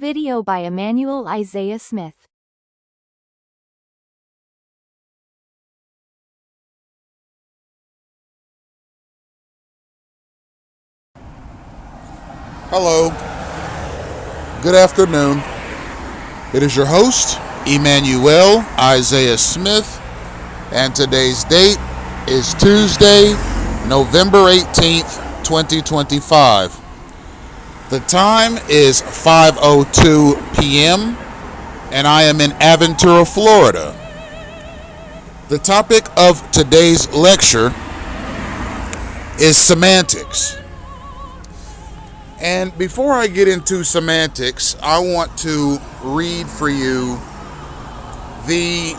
Video by Emmanuel Isaiah Smith. Hello. Good afternoon. It is your host, Emmanuel Isaiah Smith, and today's date is Tuesday, November 18th, 2025. The time is 5:02 p.m. and I am in Aventura, Florida. The topic of today's lecture is semantics. And before I get into semantics, I want to read for you the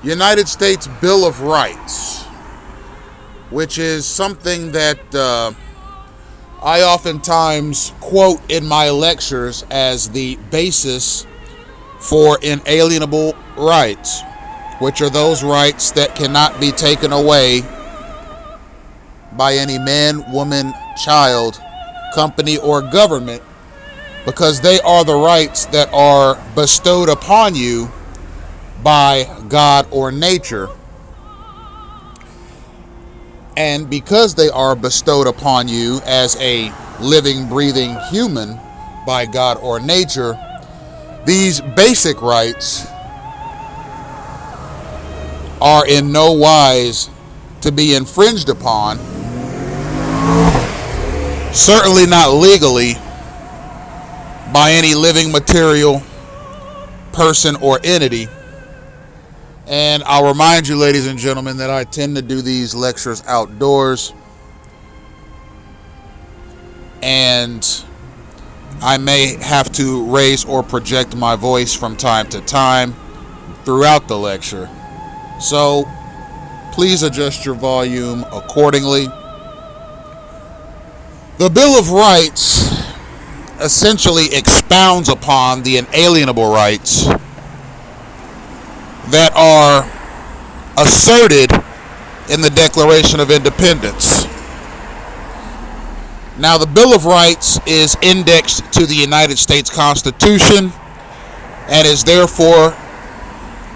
United States Bill of Rights, which is something that I oftentimes quote in my lectures as the basis for inalienable rights, which are those rights that cannot be taken away by any man, woman, child, company, or government, because they are the rights that are bestowed upon you by God or nature. And because they are bestowed upon you as a living, breathing human by God or nature, these basic rights are in no wise to be infringed upon, certainly not legally, by any living material, person, or entity. And I'll remind you, ladies and gentlemen, that I tend to do these lectures outdoors, and I may have to raise or project my voice from time to time throughout the lecture. So please adjust your volume accordingly. The Bill of Rights essentially expounds upon the inalienable rights that are asserted in the Declaration of Independence. Now, the Bill of Rights is indexed to the United States Constitution and is therefore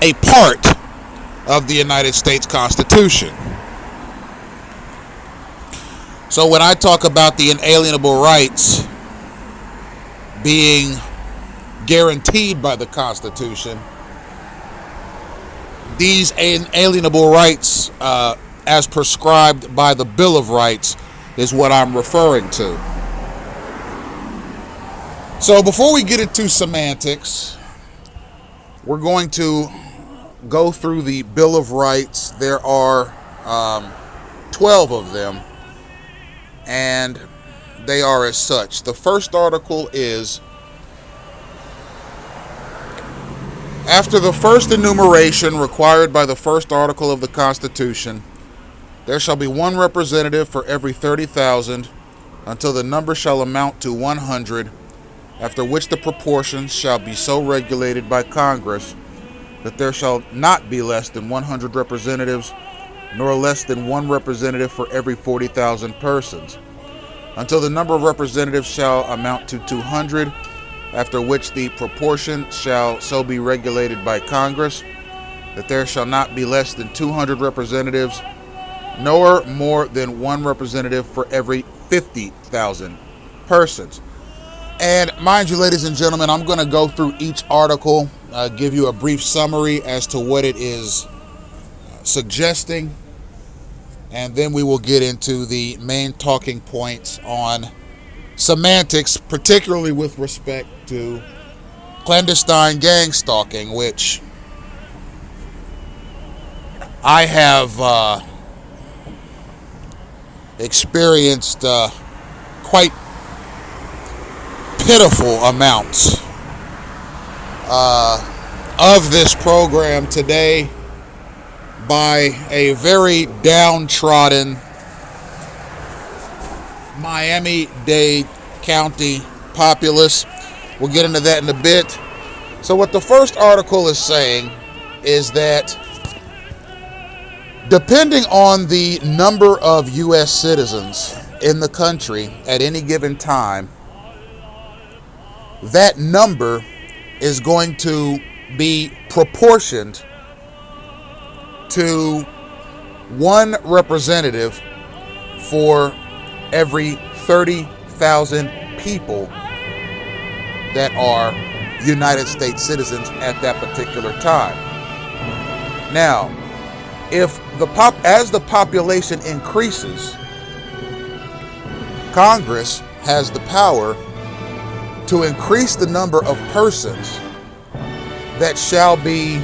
a part of the United States Constitution. So when I talk about the inalienable rights being guaranteed by the Constitution, these inalienable rights, as prescribed by the Bill of Rights, is what I'm referring to. So before we get into semantics, we're going to go through the Bill of Rights. There are 12 of them, and they are as such. The first article is: after the first enumeration required by the first article of the Constitution, there shall be one representative for every 30,000 until the number shall amount to 100, after which the proportions shall be so regulated by Congress that there shall not be less than 100 representatives, nor less than one representative for every 40,000 persons, until the number of representatives shall amount to 200, after which the proportion shall so be regulated by Congress that there shall not be less than 200 representatives, nor more than one representative for every 50,000 persons. And mind you, ladies and gentlemen, I'm going to go through each article, give you a brief summary as to what it is suggesting, and then we will get into the main talking points on semantics, particularly with respect to clandestine gang stalking, which I have experienced quite pitiful amounts of this program today by a very downtrodden Miami-Dade County populace. We'll get into that in a bit. So what the first article is saying is that depending on the number of U.S. citizens in the country at any given time, that number is going to be proportioned to one representative for every 30,000 people that are United States citizens at that particular time. Now, as the population increases, Congress has the power to increase the number of persons that shall be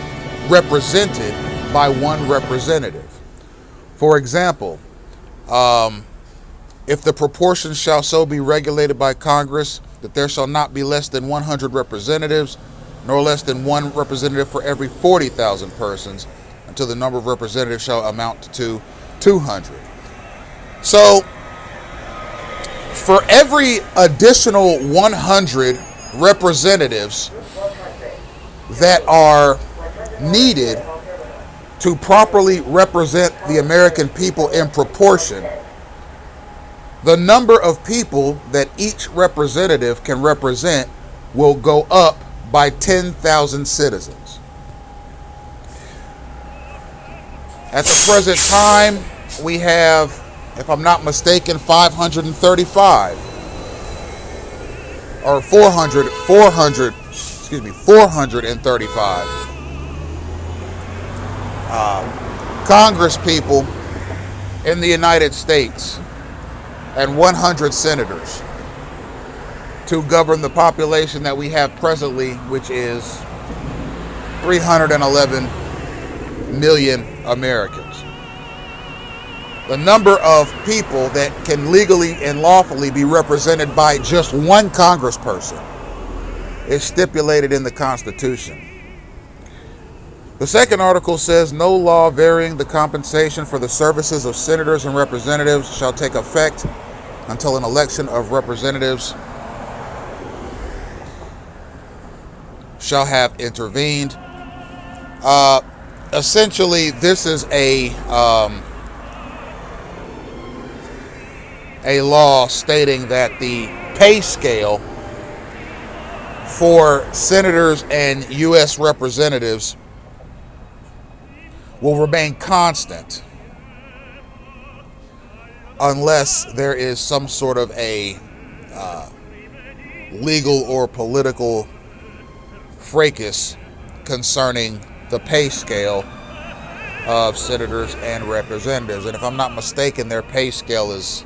represented by one representative. For example, if the proportion shall so be regulated by Congress that there shall not be less than 100 representatives, nor less than one representative for every 40,000 persons, until the number of representatives shall amount to 200. So, for every additional 100 representatives that are needed to properly represent the American people in proportion, the number of people that each representative can represent will go up by 10,000 citizens. At the present time, we have, if I'm not mistaken, 535 or 435 Congress people in the United States and 100 senators to govern the population that we have presently, which is 311 million Americans. The number of people that can legally and lawfully be represented by just one congressperson is stipulated in the Constitution. The second article says, no law varying the compensation for the services of senators and representatives shall take effect until an election of representatives shall have intervened. Essentially, this is a law stating that the pay scale for senators and U.S. representatives will remain constant unless there is some sort of a legal or political fracas concerning the pay scale of senators and representatives. And if I'm not mistaken, their pay scale is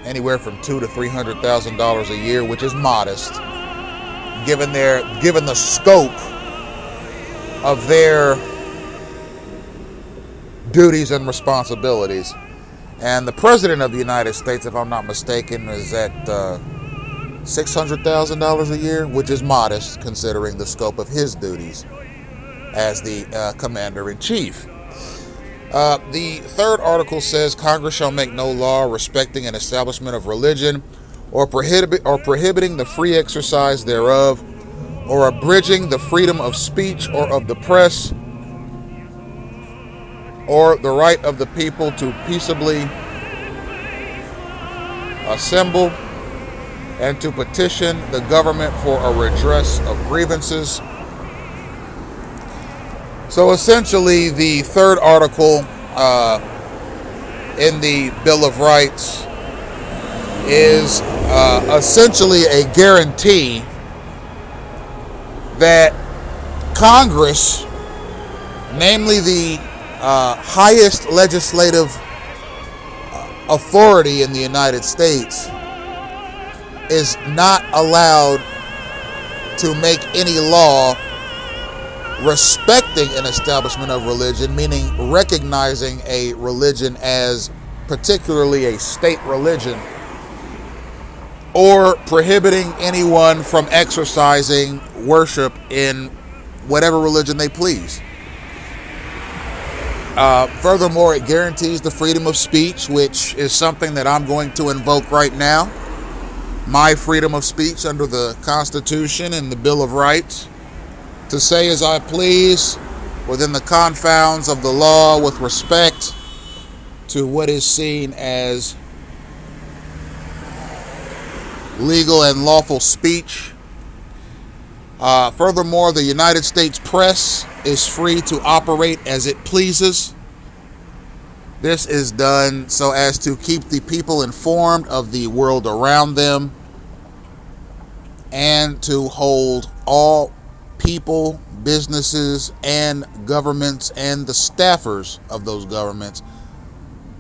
anywhere from $200,000 to $300,000 a year, which is modest, given the scope of their duties and responsibilities. And the President of the United States, if I'm not mistaken, is at $600,000 a year, which is modest considering the scope of his duties as the Commander-in-Chief. The third article says, Congress shall make no law respecting an establishment of religion or prohibiting the free exercise thereof, or abridging the freedom of speech or of the press, or the right of the people to peaceably assemble and to petition the government for a redress of grievances. So essentially, the third article in the Bill of Rights is essentially a guarantee that Congress, namely the highest legislative authority in the United States, is not allowed to make any law respecting an establishment of religion, meaning recognizing a religion as particularly a state religion, or prohibiting anyone from exercising worship in whatever religion they please. Furthermore, it guarantees the freedom of speech, which is something that I'm going to invoke right now. My freedom of speech under the Constitution and the Bill of Rights, to say as I please within the confounds of the law with respect to what is seen as legal and lawful speech. Furthermore, the United States press is free to operate as it pleases. This is done so as to keep the people informed of the world around them and to hold all people, businesses, and governments and the staffers of those governments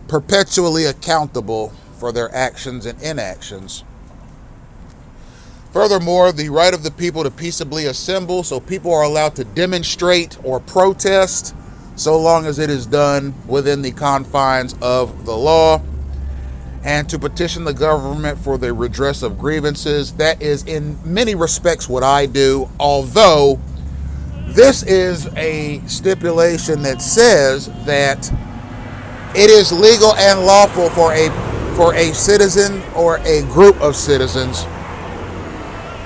perpetually accountable for their actions and inactions. Furthermore, the right of the people to peaceably assemble, so people are allowed to demonstrate or protest so long as it is done within the confines of the law, and to petition the government for the redress of grievances. That is in many respects what I do, although this is a stipulation that says that it is legal and lawful for a citizen or a group of citizens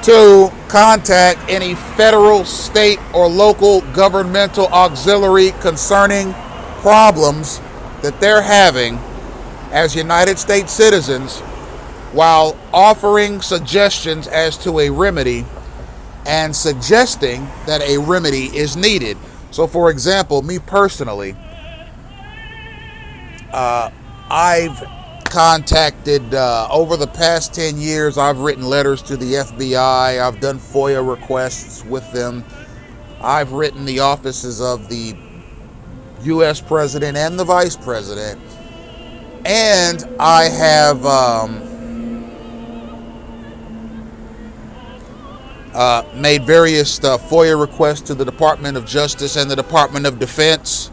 to contact any federal, state, or local governmental auxiliary concerning problems that they're having as United States citizens, while offering suggestions as to a remedy and suggesting that a remedy is needed. So, for example, me personally, I've contacted, over the past 10 years, I've written letters to the FBI. I've done FOIA requests with them. I've written the offices of the U.S. President and the Vice President. And I have made various FOIA requests to the Department of Justice and the Department of Defense.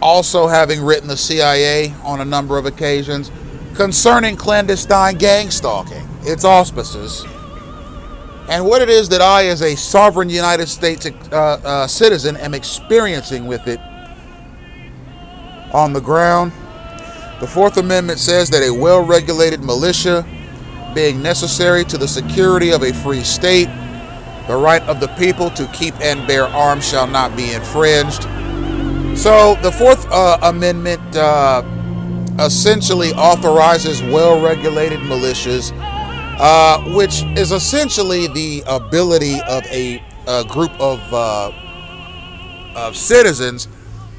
Also having written the CIA on a number of occasions concerning clandestine gang stalking, its auspices, and what it is that I, as a sovereign United States citizen, am experiencing with it on the ground. The Fourth Amendment says that a well-regulated militia being necessary to the security of a free state, the right of the people to keep and bear arms shall not be infringed. So the Fourth Amendment essentially authorizes well-regulated militias, which is essentially the ability of a group of citizens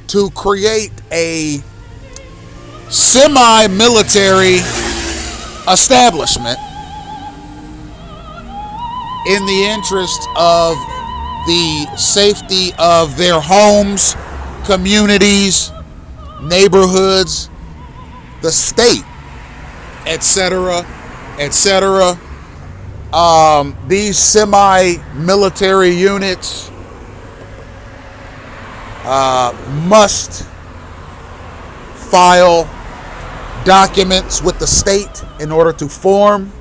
to create a semi-military establishment in the interest of the safety of their homes, communities, neighborhoods, the state, etc., etc. These semi-military units must file documents with the state in order to form.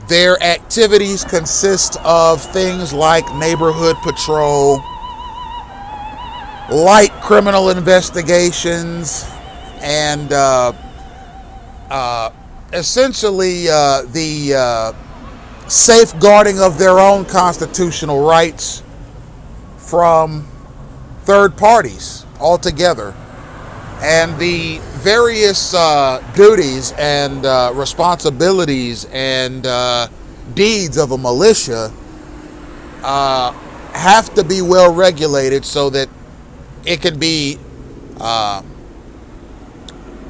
Their activities consist of things like neighborhood patrol, light criminal investigations, and essentially the safeguarding of their own constitutional rights from third parties altogether. And the various duties and responsibilities and deeds of a militia have to be well regulated so that it can be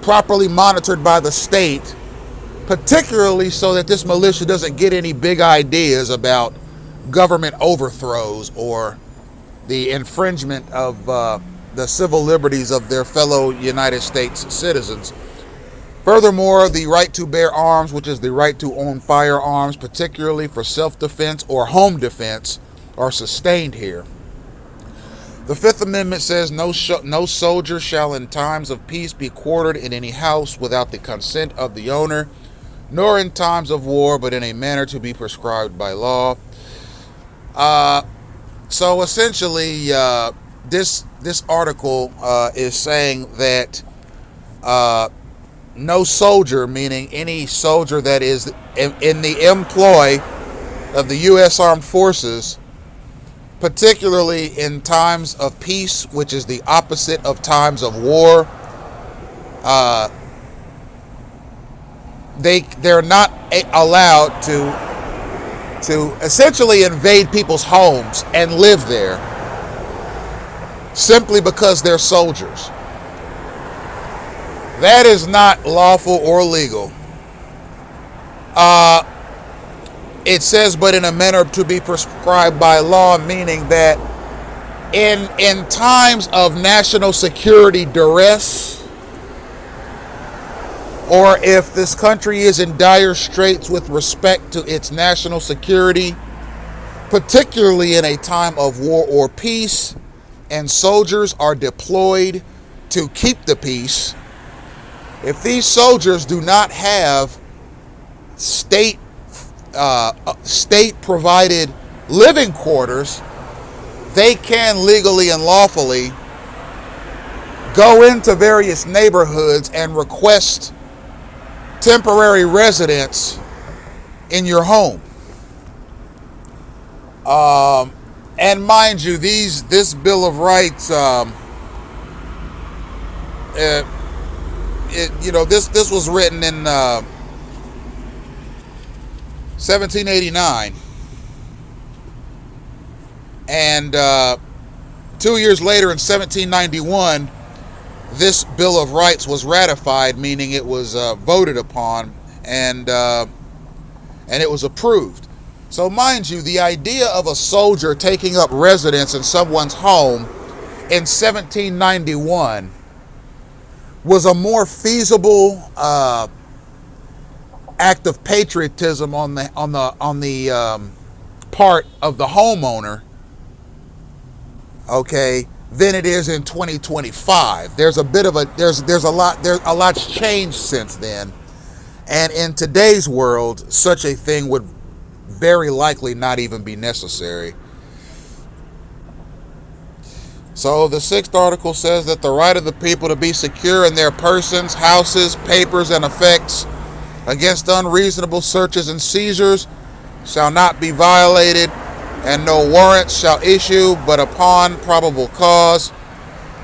properly monitored by the state, particularly so that this militia doesn't get any big ideas about government overthrows or the infringement of the civil liberties of their fellow United States citizens. Furthermore, the right to bear arms, which is the right to own firearms, particularly for self-defense or home defense, are sustained here. The Fifth Amendment says no soldier shall in times of peace be quartered in any house without the consent of the owner, nor in times of war, but in a manner to be prescribed by law. So essentially, this article is saying that no soldier, meaning any soldier that is in the employ of the U.S. Armed Forces, particularly in times of peace, which is the opposite of times of war, they're not allowed to essentially invade people's homes and live there simply because they're soldiers. That is not lawful or legal. It says, but in a manner to be prescribed by law, meaning that in times of national security duress, or if this country is in dire straits with respect to its national security, particularly in a time of war or peace, and soldiers are deployed to keep the peace, if these soldiers do not have state provided living quarters, they can legally and lawfully go into various neighborhoods and request temporary residence in your home. And mind you, this Bill of Rights, this was written in 1789, and 2 years later in 1791, this Bill of Rights was ratified, meaning it was voted upon, and it was approved. So mind you, the idea of a soldier taking up residence in someone's home in 1791 was a more feasible act of patriotism on the part of the homeowner, okay, than it is in 2025. There's a lot's changed since then, and in today's world, such a thing would very likely not even be necessary. So the 6th article says that the right of the people to be secure in their persons, houses, papers, and effects against unreasonable searches and seizures shall not be violated, and no warrants shall issue but upon probable cause,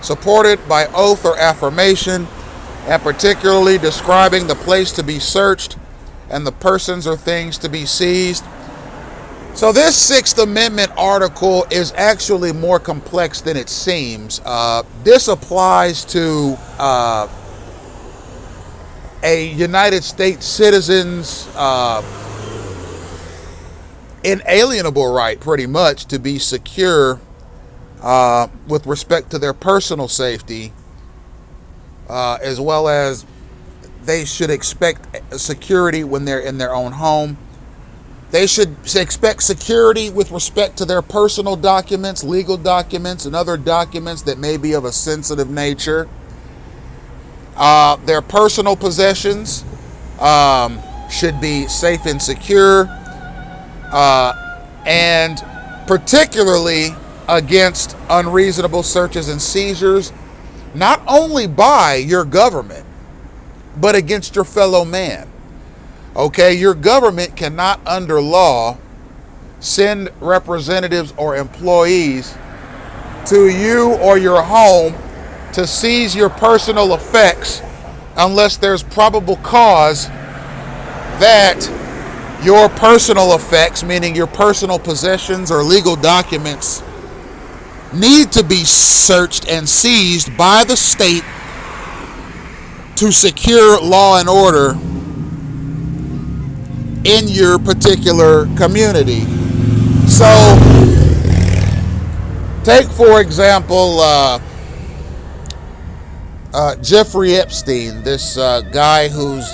supported by oath or affirmation, and particularly describing the place to be searched and the persons or things to be seized. So this 6th Amendment article is actually more complex than it seems. This applies to a United States citizen's inalienable right, pretty much, to be secure with respect to their personal safety, as well as they should expect security when they're in their own home. They should expect security with respect to their personal documents, legal documents, and other documents that may be of a sensitive nature. Their personal possessions should be safe and secure, and particularly against unreasonable searches and seizures, not only by your government, but against your fellow man. Okay, your government cannot, under law, send representatives or employees to you or your home to seize your personal effects unless there's probable cause that your personal effects, meaning your personal possessions or legal documents, need to be searched and seized by the state to secure law and order in your particular community. So, take for example Jeffrey Epstein, this guy whose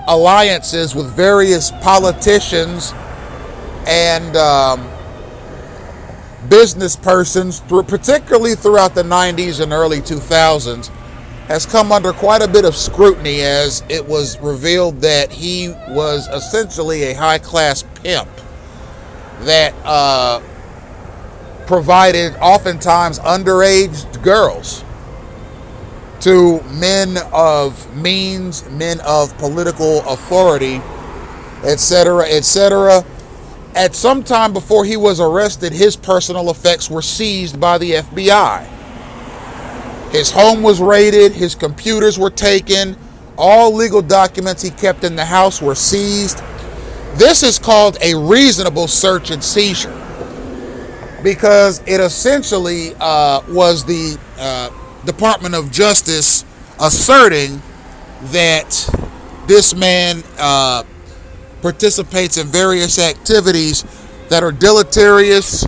alliances with various politicians and business persons, particularly throughout the 90s and early 2000s, has come under quite a bit of scrutiny, as it was revealed that he was essentially a high-class pimp that provided oftentimes underage girls to men of means, men of political authority, etc., etc. At some time before he was arrested, his personal effects were seized by the FBI. His home was raided, his computers were taken, All legal documents he kept in the house were seized. This is called a reasonable search and seizure because it essentially was the Department of Justice asserting that this man participates in various activities that are deleterious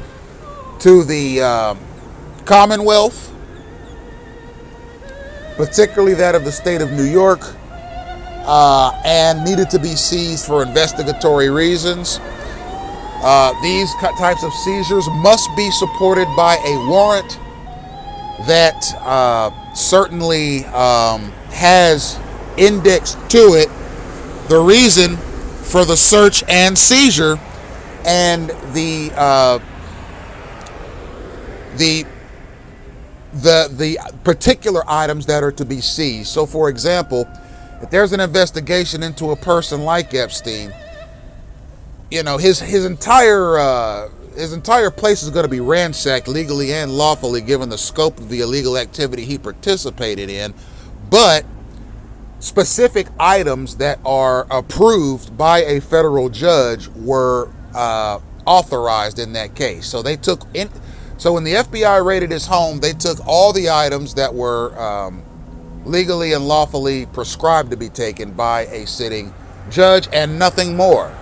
to the Commonwealth, particularly that of the state of New York, and needed to be seized for investigatory reasons. These types of seizures must be supported by a warrant that certainly has indexed to it the reason for the search and seizure and the particular items that are to be seized. So, for example, if there's an investigation into a person like Epstein, you know, his entire place is going to be ransacked legally and lawfully given the scope of the illegal activity he participated in, but specific items that are approved by a federal judge were authorized in that case. So so when the FBI raided his home, they took all the items that were legally and lawfully prescribed to be taken by a sitting judge and nothing more.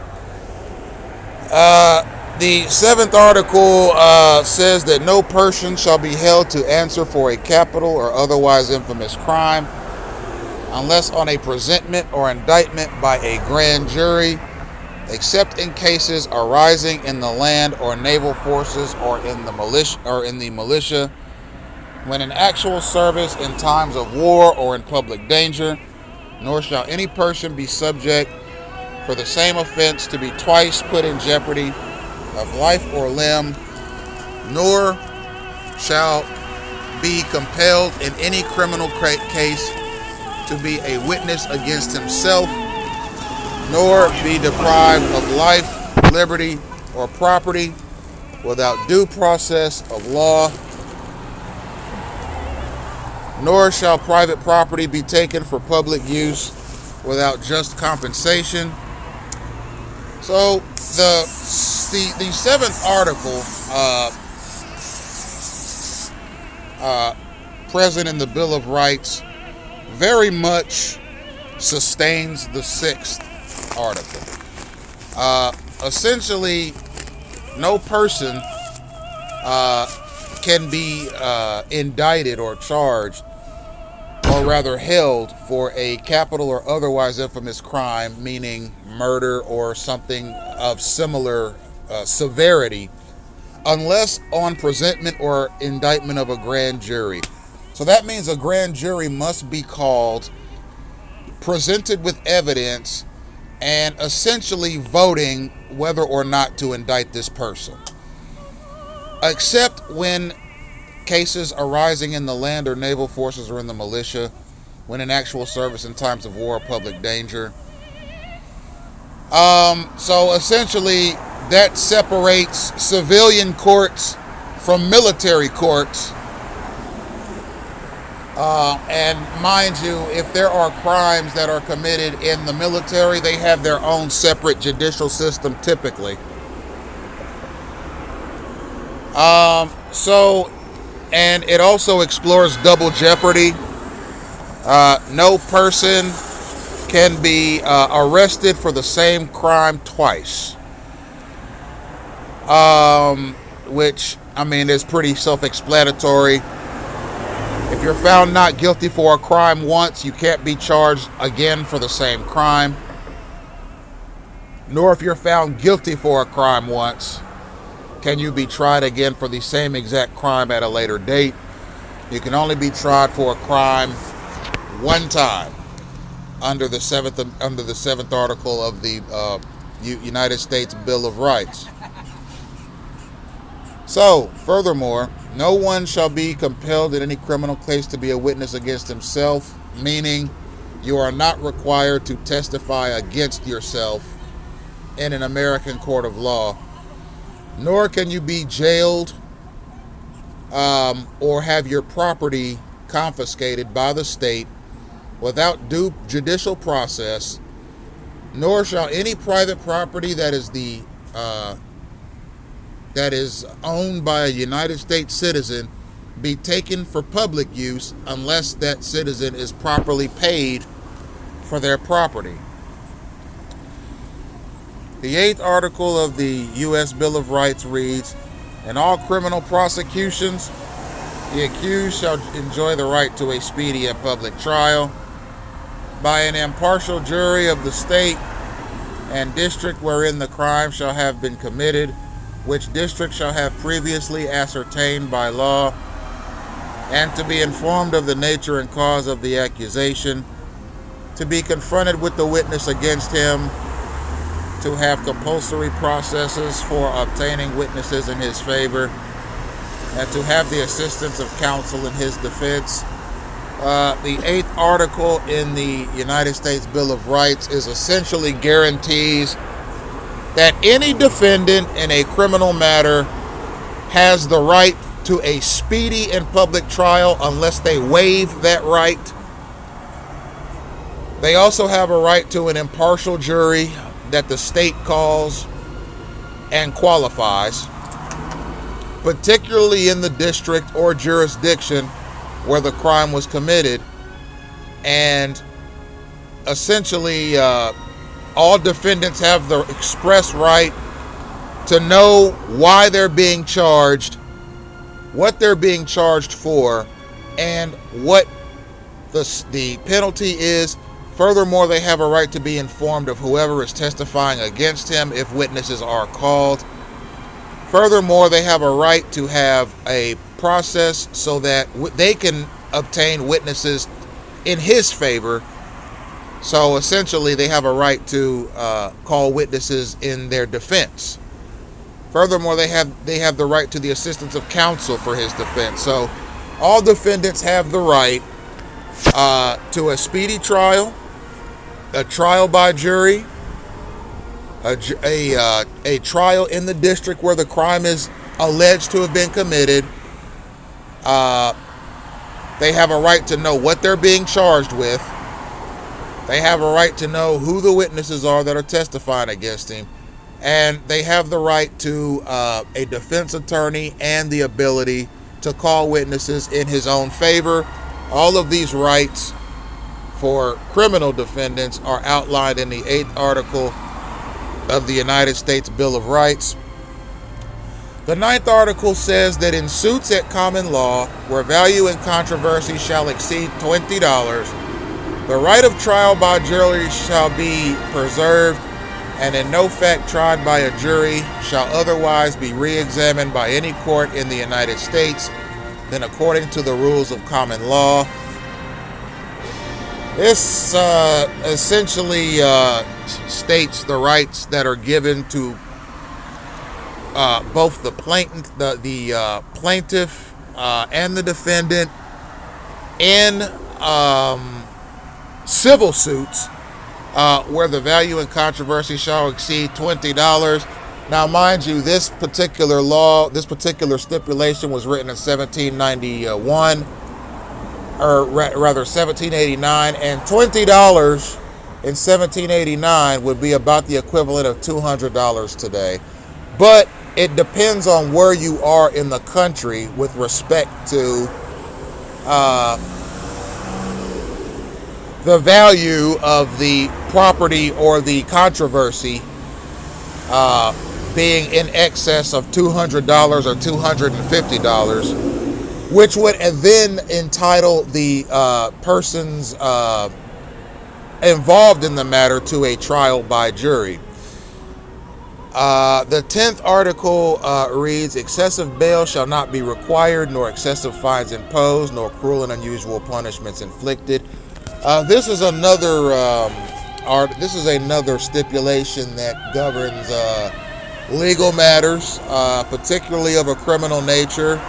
The 7th article says that no person shall be held to answer for a capital or otherwise infamous crime unless on a presentment or indictment by a grand jury, except in cases arising in the land or naval forces or in the militia, when in actual service in times of war or in public danger, nor shall any person be subject for the same offense to be twice put in jeopardy of life or limb, nor shall be compelled in any criminal case to be a witness against himself, nor be deprived of life, liberty, or property without due process of law, nor shall private property be taken for public use without just compensation. So the 7th article present in the Bill of Rights very much sustains the 6th article. Essentially, no person can be indicted or charged, or rather held for a capital or otherwise infamous crime, meaning murder or something of similar severity, unless on presentment or indictment of a grand jury. So that means a grand jury must be called, presented with evidence, and essentially voting whether or not to indict this person. Except when cases arising in the land or naval forces or in the militia, when in actual service in times of war or public danger. So essentially that separates civilian courts from military courts. And mind you, if there are crimes that are committed in the military, they have their own separate judicial system typically. And it also explores double jeopardy. No person can be arrested for the same crime twice. Which, I mean, is pretty self-explanatory. If you're found not guilty for a crime once, you can't be charged again for the same crime. Nor if you're found guilty for a crime once, can you be tried again for the same exact crime at a later date. You can only be tried for a crime one time under the 7th article of the United States Bill of Rights. So, furthermore, no one shall be compelled in any criminal case to be a witness against himself, meaning you are not required to testify against yourself in an American court of law, nor can you be jailed or have your property confiscated by the state without due judicial process, nor shall any private property that is owned by a United States citizen be taken for public use unless that citizen is properly paid for their property. The 8th article of the U.S. Bill of Rights reads, in all criminal prosecutions, the accused shall enjoy the right to a speedy and public trial by an impartial jury of the state and district wherein the crime shall have been committed, which district shall have previously ascertained by law, and to be informed of the nature and cause of the accusation, to be confronted with the witness against him, to have compulsory processes for obtaining witnesses in his favor, and to have the assistance of counsel in his defense. The 8th article in the United States Bill of Rights is essentially guarantees that any defendant in a criminal matter has the right to a speedy and public trial unless they waive that right. They also have a right to an impartial jury that the state calls and qualifies, particularly in the district or jurisdiction where the crime was committed. And essentially, all defendants have the express right to know why they're being charged, what they're being charged for, and what the penalty is. Furthermore, they have a right to be informed of whoever is testifying against him if witnesses are called. Furthermore, they have a right to have a process so that they can obtain witnesses in his favor. So essentially, they have a right to call witnesses in their defense. Furthermore, they have the right to the assistance of counsel for his defense. So all defendants have the right to a speedy trial, a trial by jury, a trial in the district where the crime is alleged to have been committed. They have a right to know what they're being charged with. They have a right to know who the witnesses are that are testifying against him. And they have the right to a defense attorney and the ability to call witnesses in his own favor. All of these rights for criminal defendants are outlined in the 8th article of the United States Bill of Rights. The 9th article says that in suits at common law, where value and controversy shall exceed $20, the right of trial by jury shall be preserved, and in no fact tried by a jury shall otherwise be re-examined by any court in the United States than according to the rules of common law. This essentially states the rights that are given to both the plaintiff and the defendant in civil suits where the value and controversy shall exceed $20. Now, mind you, this particular stipulation was written in 1791, or rather 1789, and $20 in 1789 would be about the equivalent of $200 today. But it depends on where you are in the country with respect to the value of the property or the controversy being in excess of $200 or $250, which would then entitle the persons involved in the matter to a trial by jury. The 10th article reads, excessive bail shall not be required, nor excessive fines imposed, nor cruel and unusual punishments inflicted. This is another stipulation that governs legal matters, particularly of a criminal nature.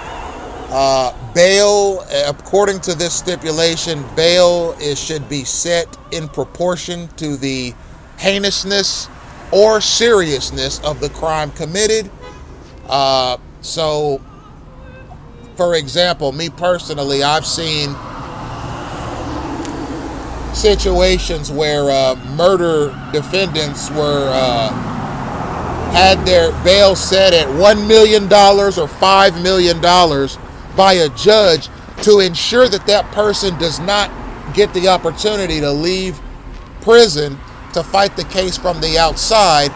Bail, according to this stipulation, bail should be set in proportion to the heinousness or seriousness of the crime committed. So, for example, me personally, I've seen situations where murder defendants were had their bail set at $1 million or $5 million by a judge to ensure that that person does not get the opportunity to leave prison to fight the case from the outside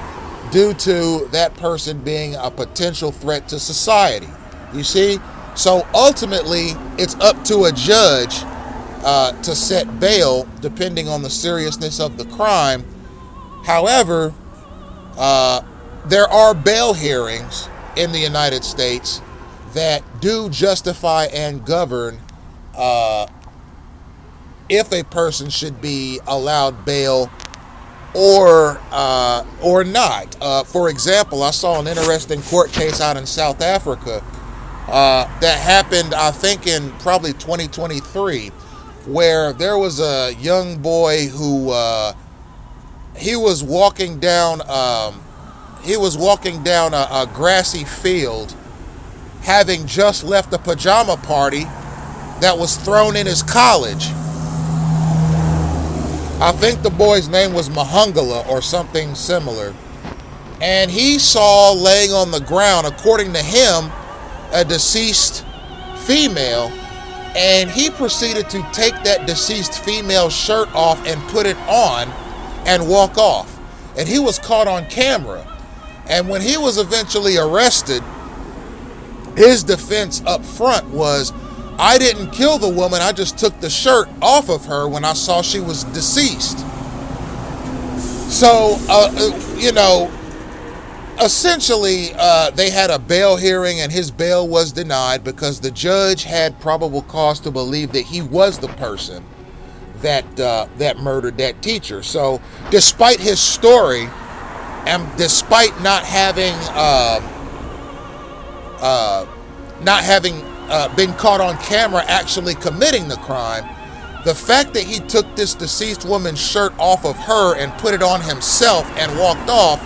due to that person being a potential threat to society. You see? So ultimately, it's up to a judge to set bail depending on the seriousness of the crime. However, there are bail hearings in the United States that do justify and govern if a person should be allowed bail or not. For example, I saw an interesting court case out in South Africa that happened, I think, in probably 2023, where there was a young boy who he was walking down a grassy field, having just left a pajama party that was thrown in his college. I think the boy's name was Mahungala or something similar. And he saw laying on the ground, according to him, a deceased female, and he proceeded to take that deceased female's shirt off and put it on and walk off. And he was caught on camera. And when he was eventually arrested, his defense up front was, I didn't kill the woman, I just took the shirt off of her when I saw she was deceased. So, essentially, they had a bail hearing and his bail was denied because the judge had probable cause to believe that he was the person that murdered that teacher. So, despite his story, and despite not having been caught on camera actually committing the crime, the fact that he took this deceased woman's shirt off of her and put it on himself and walked off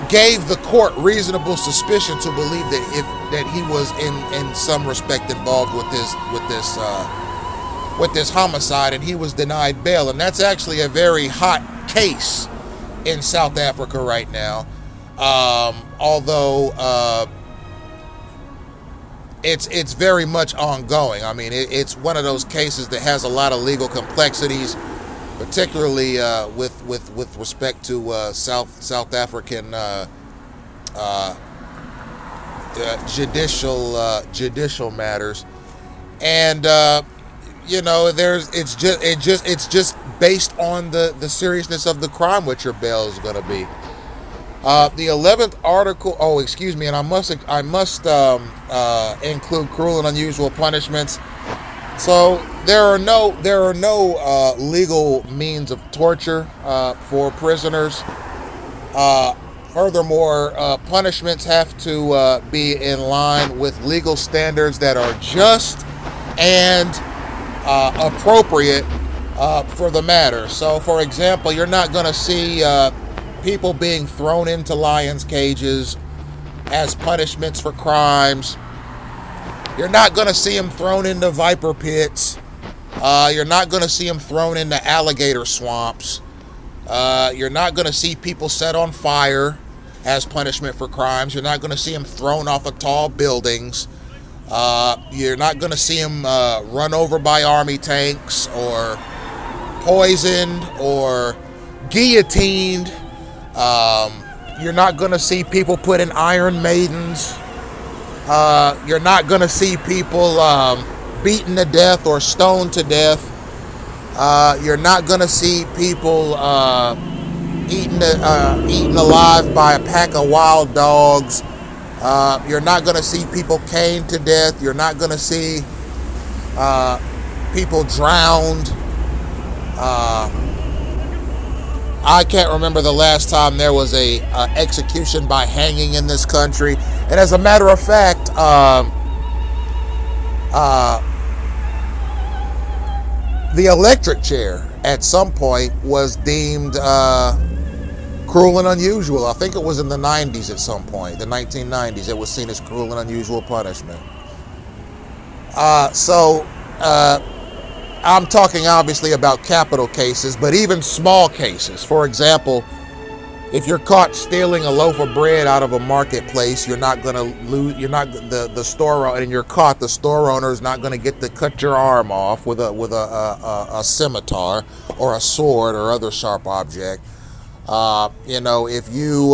gave the court reasonable suspicion to believe that he was in some respect involved with this homicide, and he was denied bail. And that's actually a very hot case in South Africa right now, although it's very much ongoing. I mean, it's one of those cases that has a lot of legal complexities, particularly with respect to South African judicial matters, and it's just based on the seriousness of the crime what your bail is going to be. The 11th article. Oh, excuse me, and I must include cruel and unusual punishments. So there are no legal means of torture for prisoners. Furthermore, punishments have to be in line with legal standards that are just and appropriate for the matter. So, for example, you're not going to see people being thrown into lions' cages as punishments for crimes. You're not going to see them thrown into viper pits. You're not going to see them thrown into alligator swamps. You're not going to see people set on fire as punishment for crimes. You're not going to see them thrown off of tall buildings. You're not going to see them run over by army tanks or poisoned or guillotined. You're not going to see people put in Iron Maidens. You're not going to see people beaten to death or stoned to death. You're not going to see people eaten alive by a pack of wild dogs. You're not going to see people caned to death. You're not going to see people drowned. I can't remember the last time there was a execution by hanging in this country. And as a matter of fact, the electric chair at some point was deemed cruel and unusual. I think it was in the 90s at some point, the 1990s. It was seen as cruel and unusual punishment. So I'm talking obviously about capital cases, but even small cases. For example, if you're caught stealing a loaf of bread out of a marketplace, you're not going to lose. You're not the store, and you're caught. The store owner is not going to get to cut your arm off with a scimitar or a sword or other sharp object. If you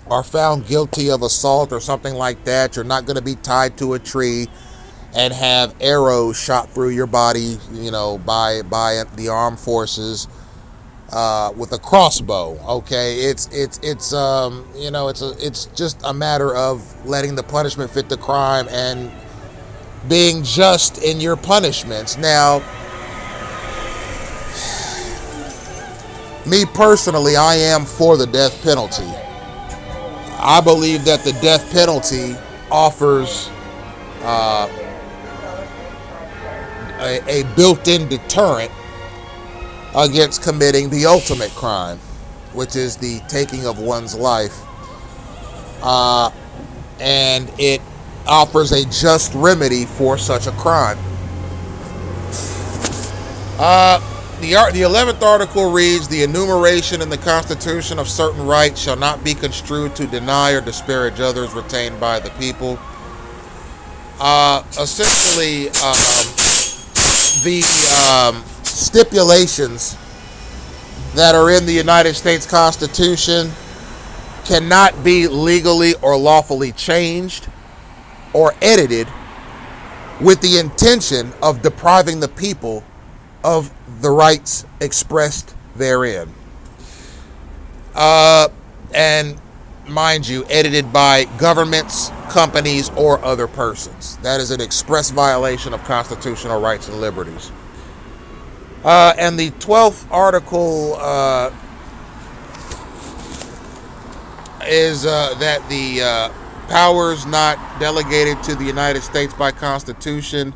are found guilty of assault or something like that, you're not going to be tied to a tree and have arrows shot through your body, by the armed forces. With a crossbow, okay, it's just a matter of letting the punishment fit the crime and being just in your punishments. Now, me personally, I am for the death penalty. I believe that the death penalty offers a built-in deterrent against committing the ultimate crime, which is the taking of one's life. And it offers a just remedy for such a crime. The 11th article reads, the enumeration in the Constitution of certain rights shall not be construed to deny or disparage others retained by the people. Essentially, the stipulations that are in the United States Constitution cannot be legally or lawfully changed or edited with the intention of depriving the people of the rights expressed therein. And mind you, edited by governments, companies, or other persons. That is an express violation of constitutional rights and liberties. And the 12th article is that the powers not delegated to the United States by Constitution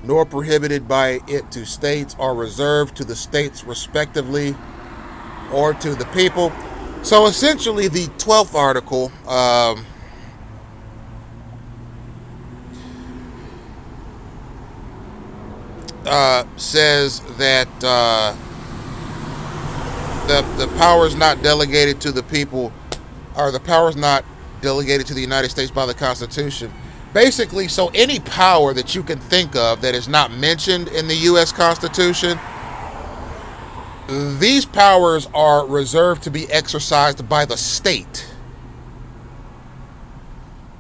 nor prohibited by it to states are reserved to the states respectively or to the people. So essentially the 12th article says that the powers not delegated to the people are the powers not delegated to the United States by the Constitution. Basically, so any power that you can think of that is not mentioned in the U.S. Constitution, these powers are reserved to be exercised by the state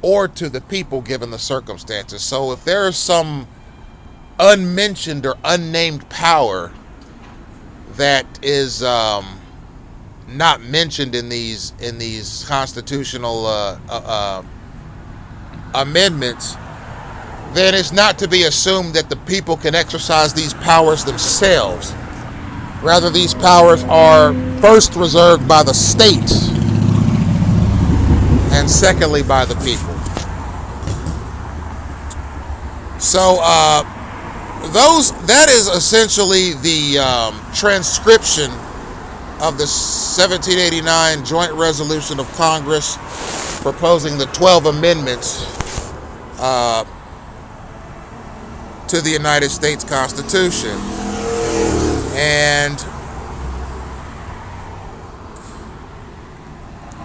or to the people given the circumstances. So if there is some unmentioned or unnamed power that is not mentioned in these constitutional amendments, then it's not to be assumed that the people can exercise these powers themselves. Rather, these powers are first reserved by the state and secondly by the people. So that is essentially the transcription of the 1789 Joint Resolution of Congress proposing the 12 amendments to the United States Constitution. And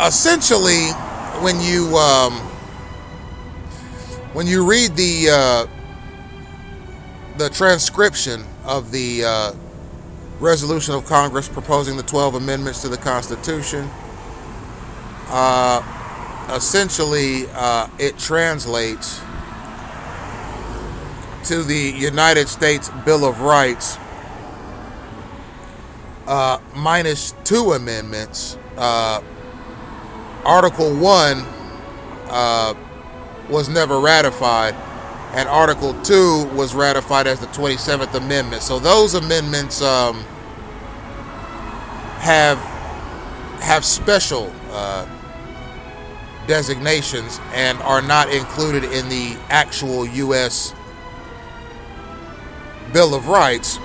essentially, when you read the transcription of the resolution of Congress proposing the 12 amendments to the Constitution, essentially it translates to the United States Bill of Rights minus 2 amendments. Article 1 was never ratified, and Article 2 was ratified as the 27th Amendment. So those amendments have special designations and are not included in the actual U.S. Bill of Rights.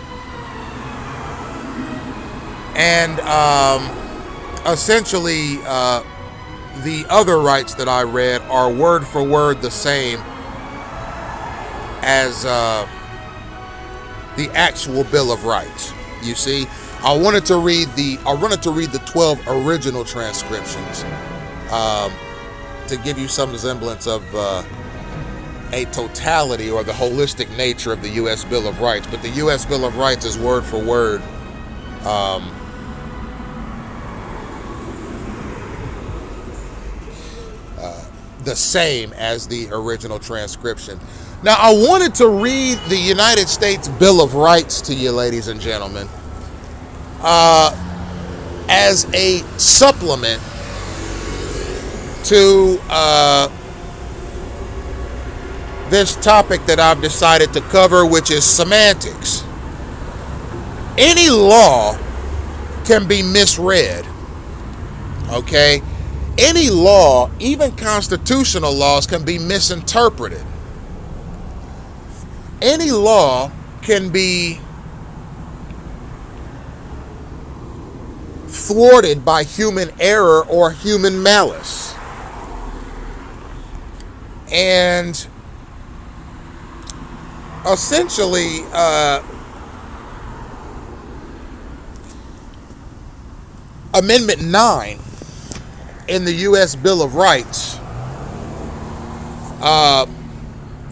And essentially, the other rights that I read are word for word the same as the actual Bill of Rights. You see, I wanted to read the 12 original transcriptions to give you some semblance of a totality or the holistic nature of the U.S. Bill of Rights. But the U.S. Bill of Rights is word for word the same as the original transcription. Now, I wanted to read the United States Bill of Rights to you, ladies and gentlemen, as a supplement to this topic that I've decided to cover, which is semantics. Any law can be misread, okay? Any law, even constitutional laws, can be misinterpreted. Any law can be thwarted by human error or human malice. And essentially, Amendment 9 in the U.S. Bill of Rights,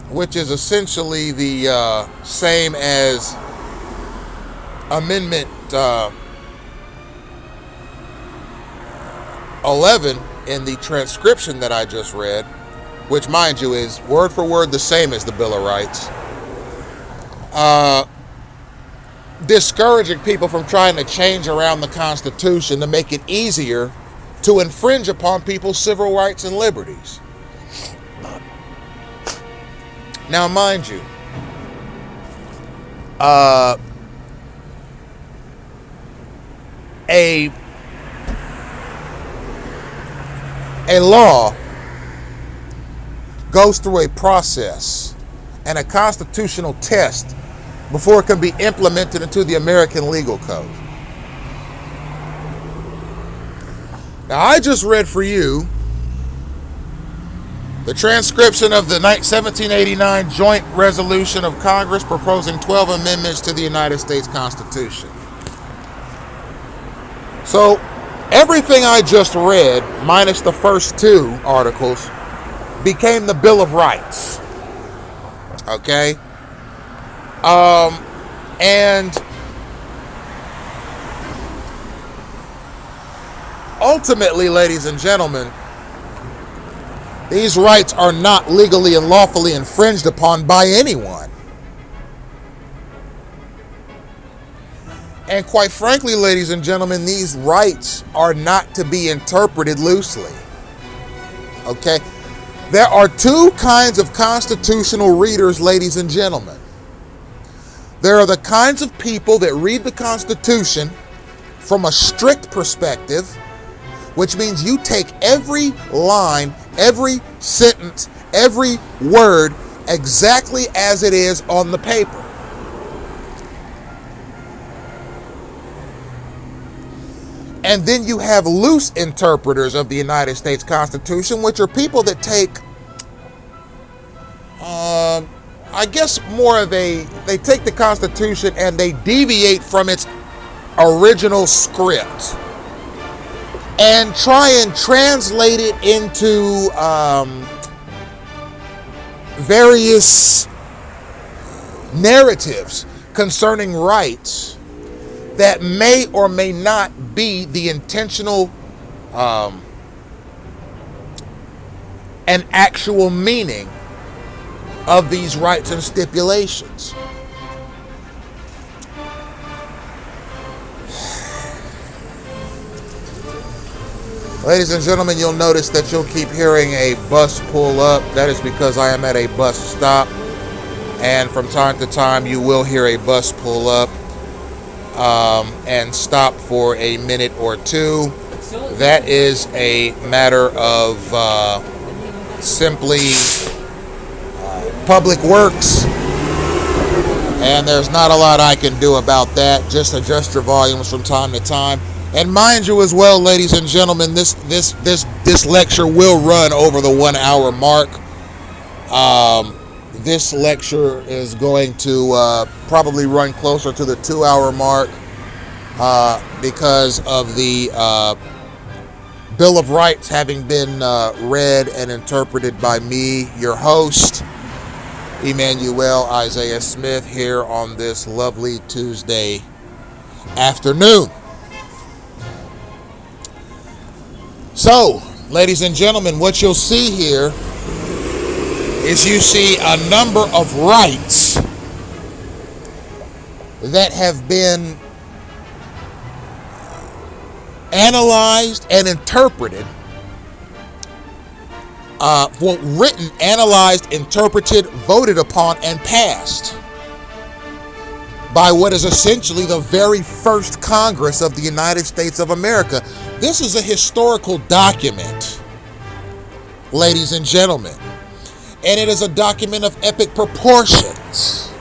which is essentially the same as Amendment 11 in the transcription that I just read, which, mind you, is word for word the same as the Bill of Rights, discouraging people from trying to change around the Constitution to make it easier to infringe upon people's civil rights and liberties. Now, mind you, a law goes through a process and a constitutional test before it can be implemented into the American legal code. Now, I just read for you the transcription of the 1789 Joint Resolution of Congress proposing 12 amendments to the United States Constitution. So, everything I just read, minus the first two articles, became the Bill of Rights. Okay? And ultimately, ladies and gentlemen, these rights are not legally and lawfully infringed upon by anyone. And quite frankly, ladies and gentlemen, these rights are not to be interpreted loosely. Okay? There are two kinds of constitutional readers, ladies and gentlemen. There are the kinds of people that read the Constitution from a strict perspective, which means you take every line, every sentence, every word exactly as it is on the paper. And then you have loose interpreters of the United States Constitution, which are people that take, I guess more they take the Constitution and they deviate from its original script and try and translate it into various narratives concerning rights that may or may not be the intentional and actual meaning of these rights and stipulations. Ladies and gentlemen, you'll notice that you'll keep hearing a bus pull up. That is because I am at a bus stop, and from time to time you will hear a bus pull up and stop for a minute or two. That is a matter of simply public works, and there's not a lot I can do about that. Just adjust your volumes from time to time. And mind you as well, ladies and gentlemen, this lecture will run over the 1 hour mark. this lecture is going to probably run closer to the 2-hour mark because of the Bill of Rights having been read and interpreted by me, your host, Emmanuel Isaiah Smith, here on this lovely Tuesday afternoon. So, ladies and gentlemen, what you'll see here is you see a number of rights that have been analyzed and interpreted, written, analyzed, interpreted, voted upon, and passed by what is essentially the very first Congress of the United States of America. This is a historical document, ladies and gentlemen, and it is a document of epic proportions.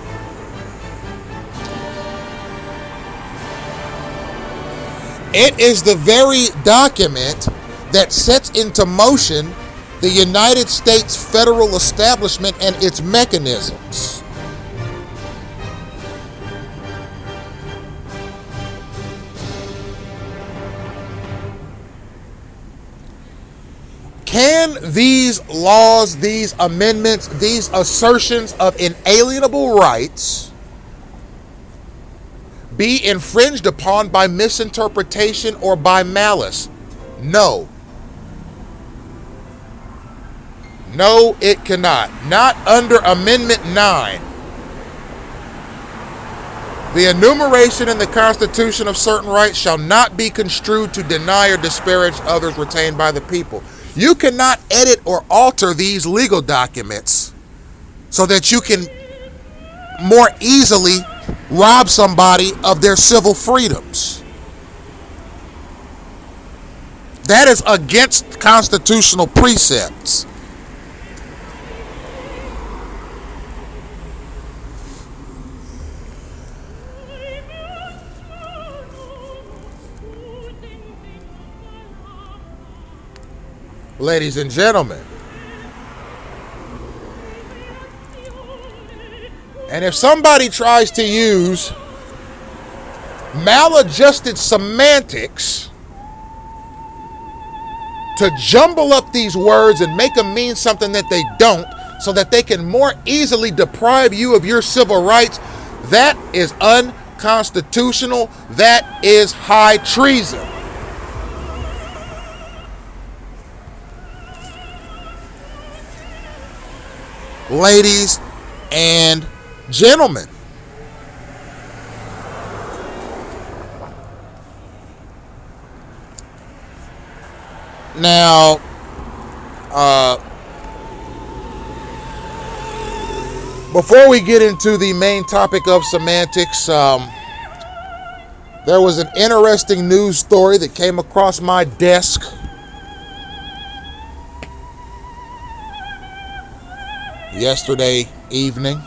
It is the very document that sets into motion the United States federal establishment and its mechanisms. Can these laws, these amendments, these assertions of inalienable rights be infringed upon by misinterpretation or by malice? No. No, it cannot. Not under Amendment 9. The enumeration in the Constitution of certain rights shall not be construed to deny or disparage others retained by the people. You cannot edit or alter these legal documents so that you can more easily rob somebody of their civil freedoms. That is against constitutional precepts. Ladies and gentlemen, and if somebody tries to use maladjusted semantics to jumble up these words and make them mean something that they don't, so that they can more easily deprive you of your civil rights, that is unconstitutional. That is high treason. Ladies and gentlemen, now, before we get into the main topic of semantics, there was an interesting news story that came across my desk yesterday evening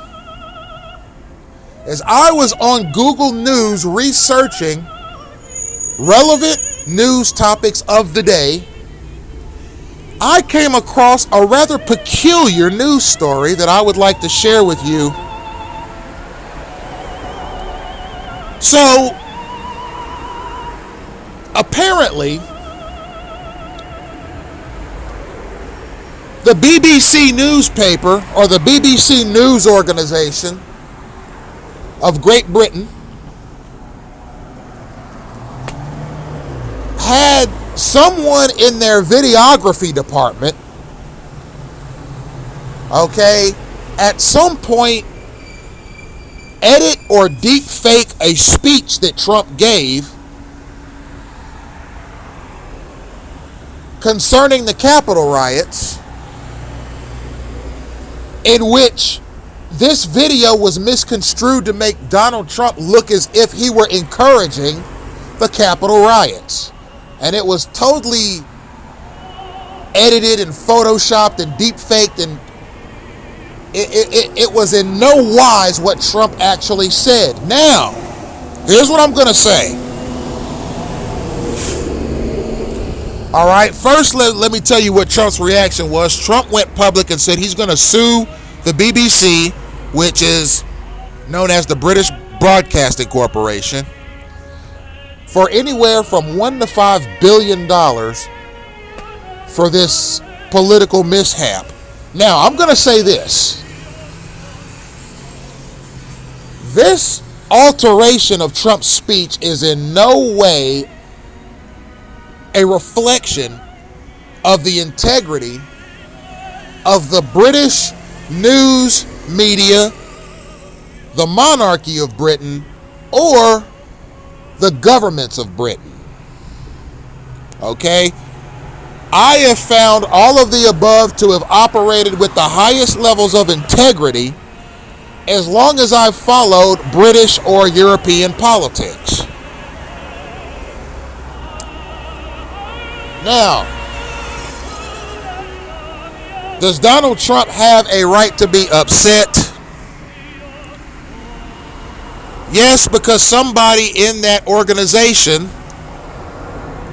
as I was on Google News researching relevant news topics of the day. I came across a rather peculiar news story that I would like to share with you. So, apparently, the BBC newspaper, or the BBC News Organization of Great Britain, had someone in their videography department, at some point edit or deep fake a speech that Trump gave concerning the Capitol riots, in which this video was misconstrued to make Donald Trump look as if he were encouraging the Capitol riots. And it was totally edited and photoshopped and deep faked, and it was in no wise what Trump actually said. Now, here's what I'm going to say. All right, first let me tell you what Trump's reaction was. Trump went public and said he's going to sue the BBC, which is known as the British Broadcasting Corporation, for anywhere from $1 to $5 billion for this political mishap. Now, I'm going to say this. This alteration of Trump's speech is in no way a reflection of the integrity of the British news media, the monarchy of Britain, or the governments of Britain. Okay? I have found all of the above to have operated with the highest levels of integrity as long as I've followed British or European politics. Now, does Donald Trump have a right to be upset? Yes, because somebody in that organization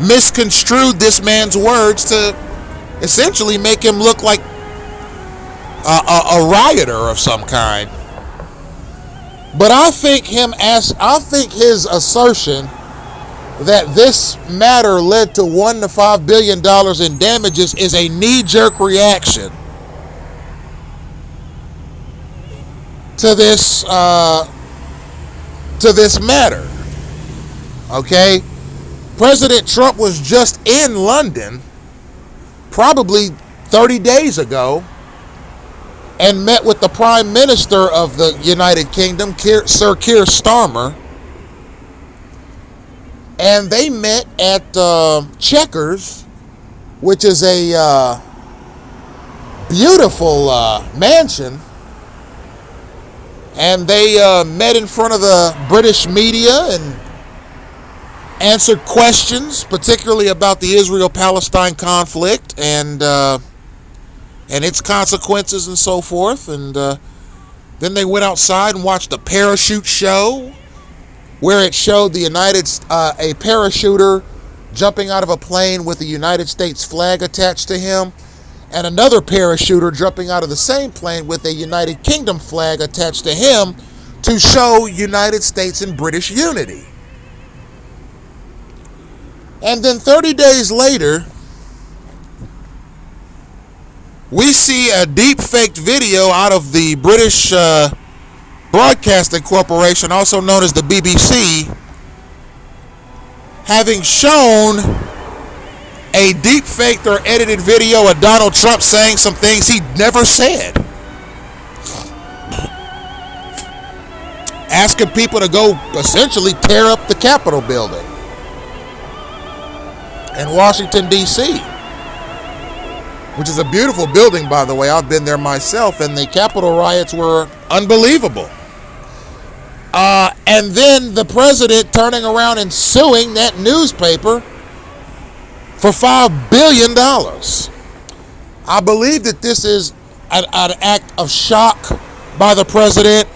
misconstrued this man's words to essentially make him look like a rioter of some kind. But I think his assertion that this matter led to $1 to $5 billion in damages is a knee-jerk reaction to this matter. Okay? President Trump was just in London probably 30 days ago and met with the Prime Minister of the United Kingdom, Sir Keir Starmer, and they met at Chequers, which is a beautiful mansion, and they met in front of the British media and answered questions, particularly about the Israel-Palestine conflict and its consequences and so forth. And then they went outside and watched a parachute show, where it showed a parachuter jumping out of a plane with a United States flag attached to him, and another parachuter jumping out of the same plane with a United Kingdom flag attached to him to show United States and British unity. And then 30 days later, we see a deep-faked video out of the British Broadcasting Corporation, also known as the BBC, having shown a deep-faked or edited video of Donald Trump saying some things he never said. Asking people to go essentially tear up the Capitol building in Washington, D.C., which is a beautiful building, by the way. I've been there myself, and the Capitol riots were unbelievable. And then the president turning around and suing that newspaper for $5 billion. I believe that this is an act of shock by the president.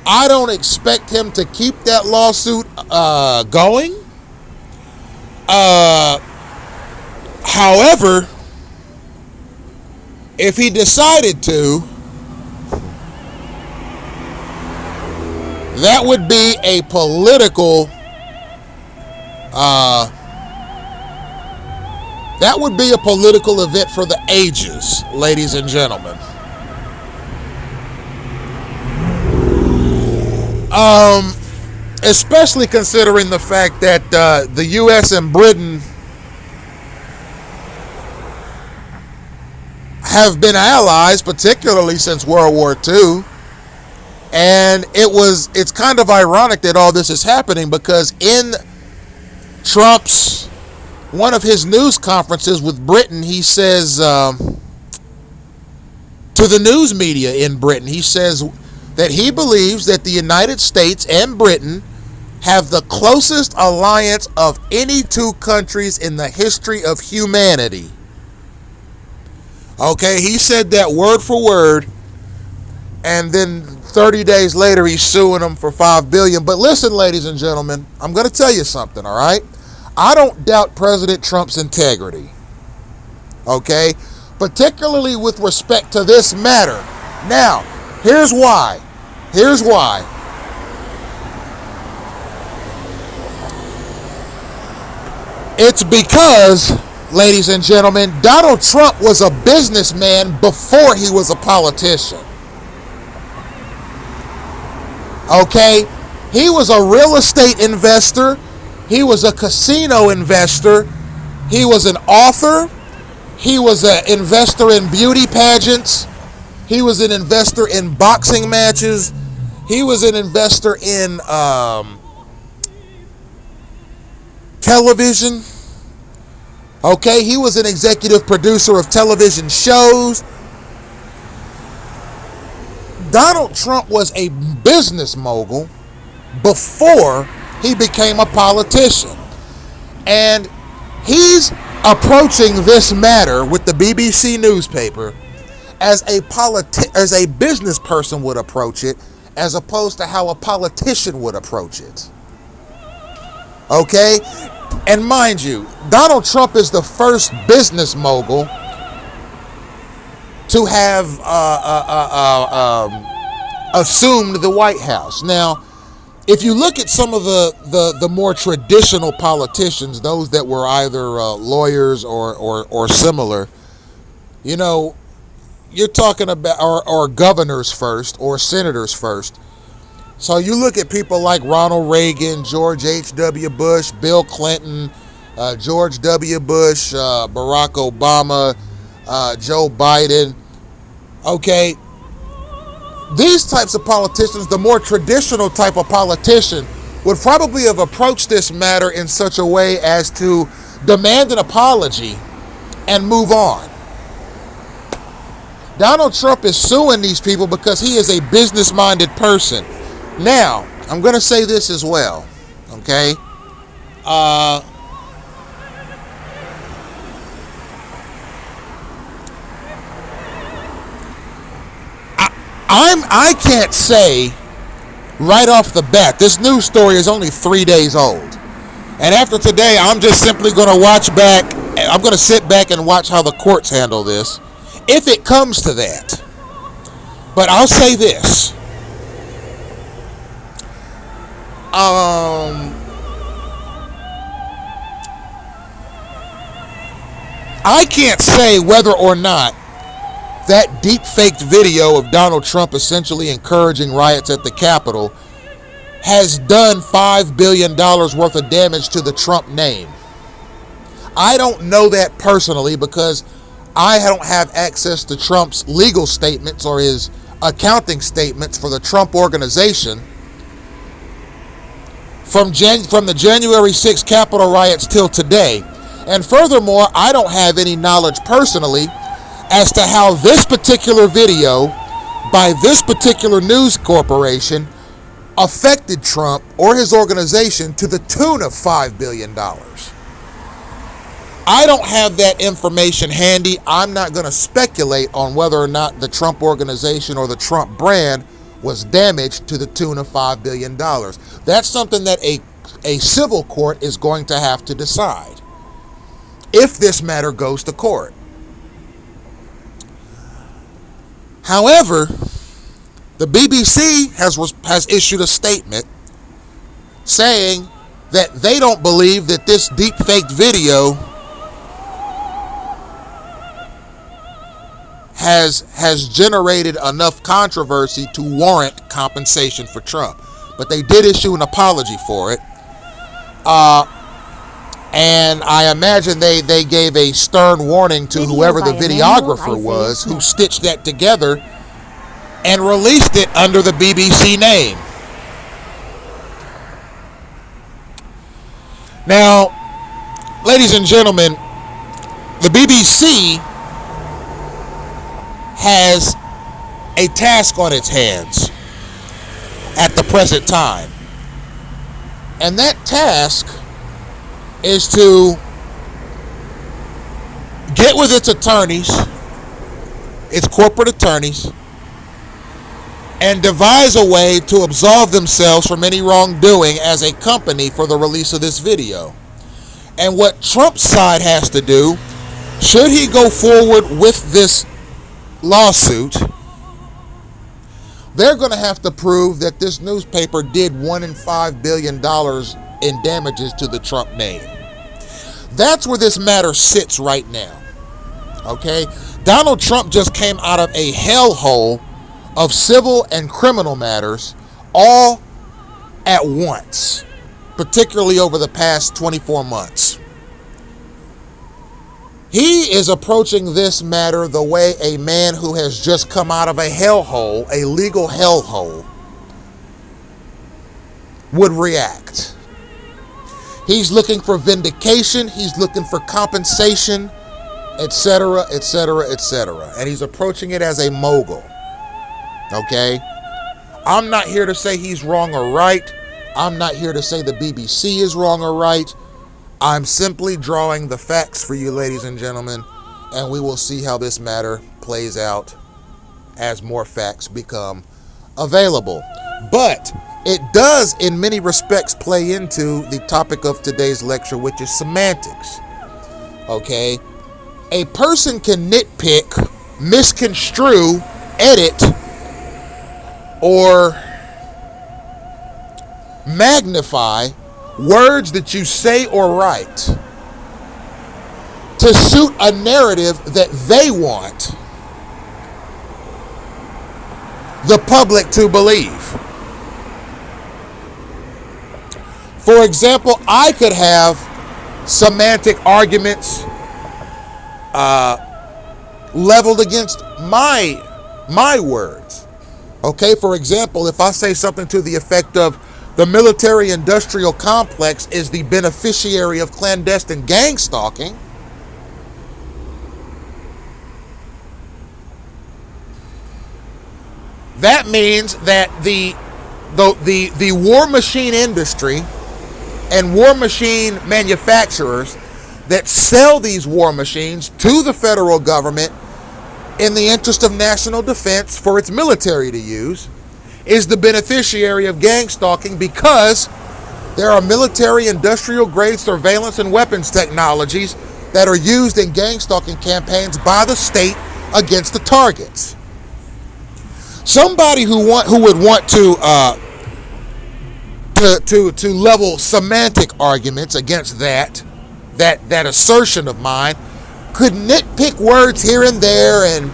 I don't expect him to keep that lawsuit going. However, if he decided to, that would be a political event for the ages, ladies and gentlemen. Especially considering the fact that the U.S. and Britain have been allies, particularly since World War II. And it's kind of ironic that all this is happening, because in one of his news conferences with Britain, he says to the news media in Britain, he says that he believes that the United States and Britain have the closest alliance of any two countries in the history of humanity. Okay, he said that word for word, and then 30 days later he's suing them for $5 billion. But listen, ladies and gentlemen, I'm going to tell you something, all right? I don't doubt President Trump's integrity, okay? Particularly with respect to this matter. Now, Here's why. Here's why. It's because, ladies and gentlemen, Donald Trump was a businessman before he was a politician. Okay? He was a real estate investor. He was a casino investor. He was an author. He was an investor in beauty pageants. He was an investor in boxing matches. He was an investor in television. Okay, he was an executive producer of television shows. Donald Trump was a business mogul before he became a politician. And he's approaching this matter with the BBC newspaper as a business person would approach it, as opposed to how a politician would approach it. Okay? And mind you, Donald Trump is the first business mogul to have assumed the White House. Now, if you look at some of the more traditional politicians, those that were either lawyers or similar, you know, you're talking about, or governors first, or senators first. So you look at people like Ronald Reagan, George H.W. Bush, Bill Clinton, George W. Bush, Barack Obama, Joe Biden. Okay, these types of politicians, the more traditional type of politician, would probably have approached this matter in such a way as to demand an apology and move on. Donald Trump is suing these people because he is a business-minded person. Now, I'm going to say this as well, okay? I can't say right off the bat, this news story is only 3 days old. And after today, I'm just simply going to watch back. I'm going to sit back and watch how the courts handle this, if it comes to that. But I'll say this. I can't say whether or not that deep-faked video of Donald Trump essentially encouraging riots at the Capitol has done $5 billion worth of damage to the Trump name. I don't know that personally because I don't have access to Trump's legal statements or his accounting statements for the Trump organization from the January 6th Capitol riots till today. And furthermore, I don't have any knowledge personally as to how this particular video by this particular news corporation affected Trump or his organization to the tune of $5 billion. I don't have that information handy. I'm not going to speculate on whether or not the Trump organization or the Trump brand was damaged to the tune of $5 billion. That's something that a civil court is going to have to decide if this matter goes to court. However, the BBC has issued a statement saying that they don't believe that this deep-faked video has generated enough controversy to warrant compensation for Trump. But they did issue an apology for it. And I imagine they gave a stern warning to whoever the videographer was who stitched that together and released it under the BBC name. Now, ladies and gentlemen, the BBC has a task on its hands at the present time. And that task is to get with its attorneys, its corporate attorneys, and devise a way to absolve themselves from any wrongdoing as a company for the release of this video. And what Trump's side has to do, should he go forward with this lawsuit, they're going to have to prove that this newspaper did $1.5 billion in damages to the Trump name. That's where this matter sits right now. Okay? Donald Trump just came out of a hellhole of civil and criminal matters all at once, particularly over the past 24 months. He is approaching this matter the way a man who has just come out of a hellhole, a legal hellhole, would react. He's looking for vindication, he's looking for compensation, etc., etc., etc. And he's approaching it as a mogul. Okay? I'm not here to say he's wrong or right. I'm not here to say the BBC is wrong or right. I'm simply drawing the facts for you, ladies and gentlemen, and we will see how this matter plays out as more facts become available. But it does, in many respects, play into the topic of today's lecture, which is semantics. Okay? A person can nitpick, misconstrue, edit, or magnify words that you say or write to suit a narrative that they want the public to believe. For example, I could have semantic arguments leveled against my words. Okay, for example, if I say something to the effect of the military-industrial complex is the beneficiary of clandestine gang stalking, that means that the war machine industry and war machine manufacturers that sell these war machines to the federal government in the interest of national defense for its military to use is the beneficiary of gang stalking, because there are military industrial grade surveillance and weapons technologies that are used in gang stalking campaigns by the state against the targets. Somebody who would want to level semantic arguments against that assertion of mine could nitpick words here and there and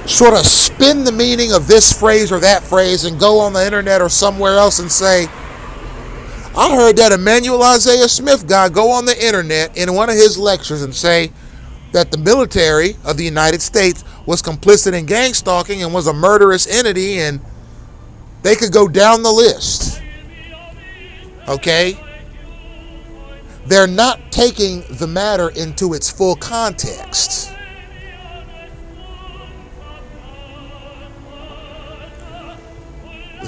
sort of spin the meaning of this phrase or that phrase and go on the internet or somewhere else and say, I heard that Emmanuel Isaiah Smith guy go on the internet in one of his lectures and say that the military of the United States was complicit in gang stalking and was a murderous entity, and they could go down the list. Okay? They're not taking the matter into its full context.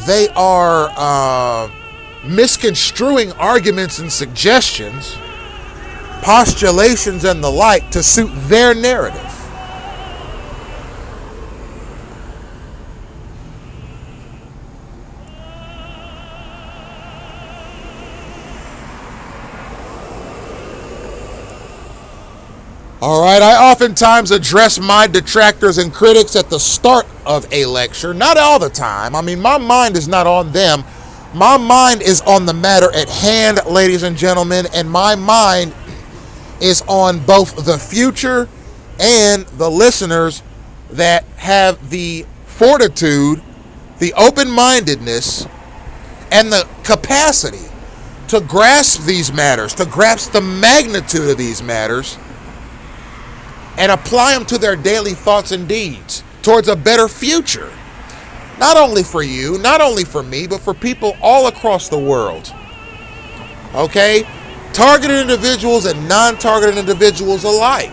They are misconstruing arguments and suggestions, postulations and the like to suit their narrative. All right, I oftentimes address my detractors and critics at the start of a lecture. Not all the time. I mean, my mind is not on them. My mind is on the matter at hand, ladies and gentlemen, and my mind is on both the future and the listeners that have the fortitude, the open-mindedness, and the capacity to grasp these matters, to grasp the magnitude of these matters, and apply them to their daily thoughts and deeds towards a better future. Not only for you, not only for me, but for people all across the world. Okay? Targeted individuals and non-targeted individuals alike.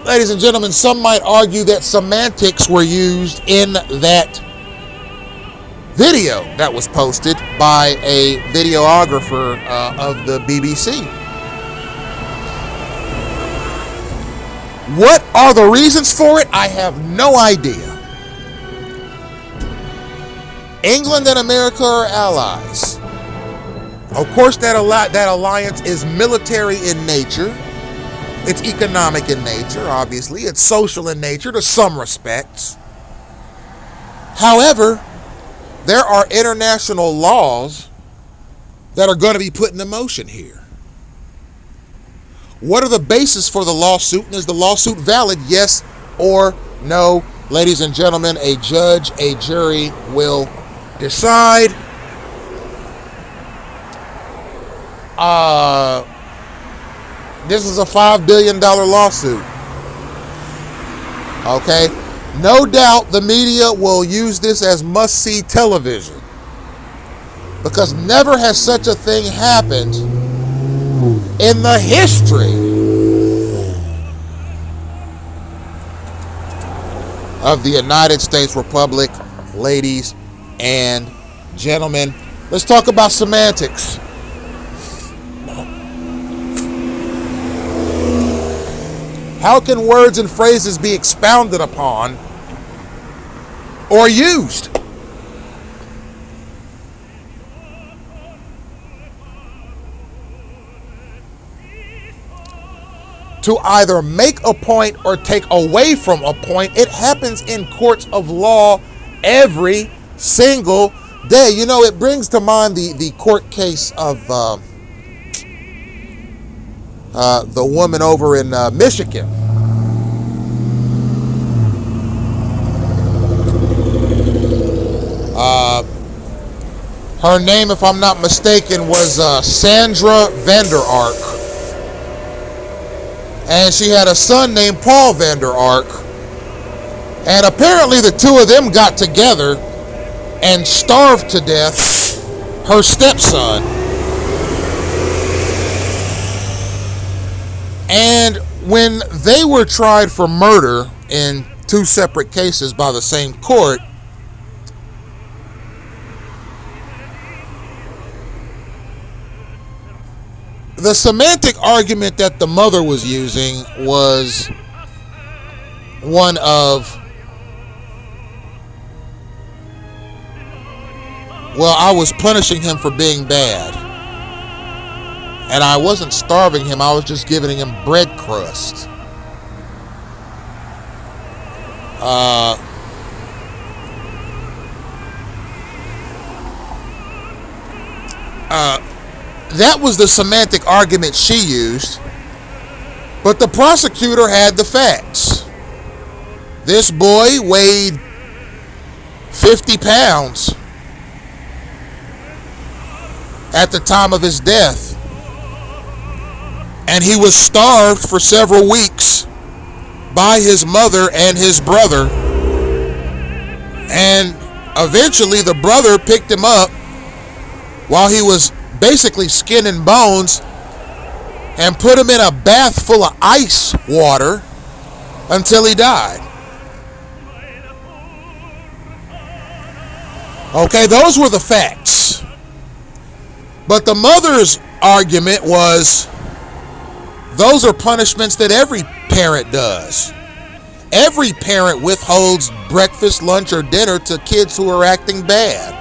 Ladies and gentlemen, some might argue that semantics were used in that video that was posted by a videographer of the BBC. What are the reasons for it? I have no idea. England and America are allies. Of course, that alliance is military in nature. It's economic in nature, obviously. It's social in nature to some respects. However, there are international laws that are going to be put into motion here. What are the basis for the lawsuit? And is the lawsuit valid? Yes or no? Ladies and gentlemen, a judge, a jury will decide. This is a $5 billion lawsuit. Okay? No doubt the media will use this as must-see television, because never has such a thing happened in the history of the United States Republic. Ladies and gentlemen, let's talk about semantics. How can words and phrases be expounded upon or used? To either make a point or take away from a point. It happens in courts of law every single day. You know, it brings to mind the court case of the woman over in Michigan. Her name, if I'm not mistaken, was Sandra Vander Ark. And she had a son named Paul Vander Ark. And apparently the two of them got together and starved to death her stepson. And when they were tried for murder in two separate cases by the same court, the semantic argument that the mother was using was one of, well, I was punishing him for being bad. And I wasn't starving him, I was just giving him bread crust. That was the semantic argument she used, but the prosecutor had the facts. This boy weighed 50 pounds at the time of his death, and he was starved for several weeks by his mother and his brother, and eventually the brother picked him up while he was basically skin and bones and put him in a bath full of ice water until he died. Okay, those were the facts. But the mother's argument was, those are punishments that every parent does. Every parent withholds breakfast, lunch, or dinner to kids who are acting bad.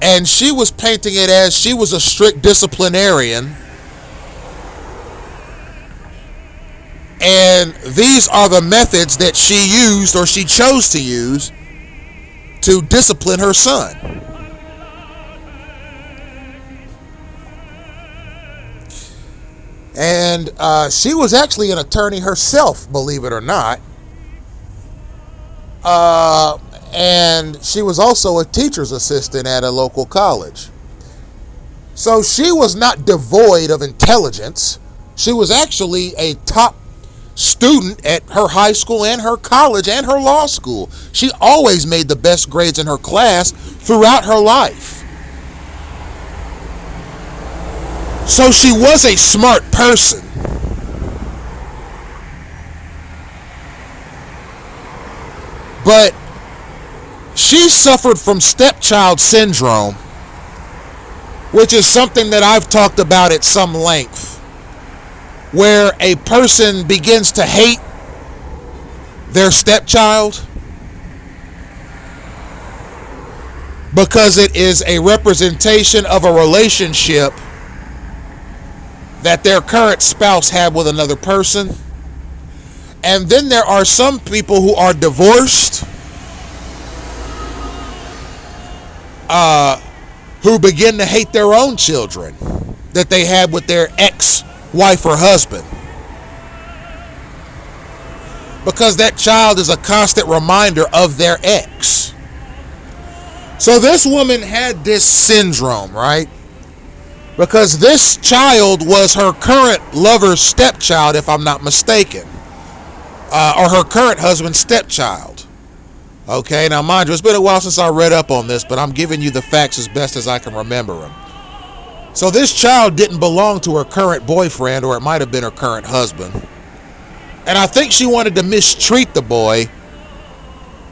And she was painting it as she was a strict disciplinarian, and these are the methods that she used, or she chose to use, to discipline her son. And she was actually an attorney herself, believe it or not. And she was also a teacher's assistant at a local college. So she was not devoid of intelligence. She was actually a top student at her high school and her college and her law school. She always made the best grades in her class throughout her life. So she was a smart person. But she suffered from stepchild syndrome, which is something that I've talked about at some length. where a person begins to hate their stepchild because it is a representation of a relationship that their current spouse had with another person. And then there are some people who are divorced, who begin to hate their own children that they had with their ex-wife or husband, because that child is a constant reminder of their ex. So this woman had this syndrome, right? Because this child was her current lover's stepchild, if I'm not mistaken, or her current husband's stepchild. Okay, now mind you, it's been a while since I read up on this, but I'm giving you the facts as best as I can remember them. So this child didn't belong to her current boyfriend, or it might have been her current husband. And I think she wanted to mistreat the boy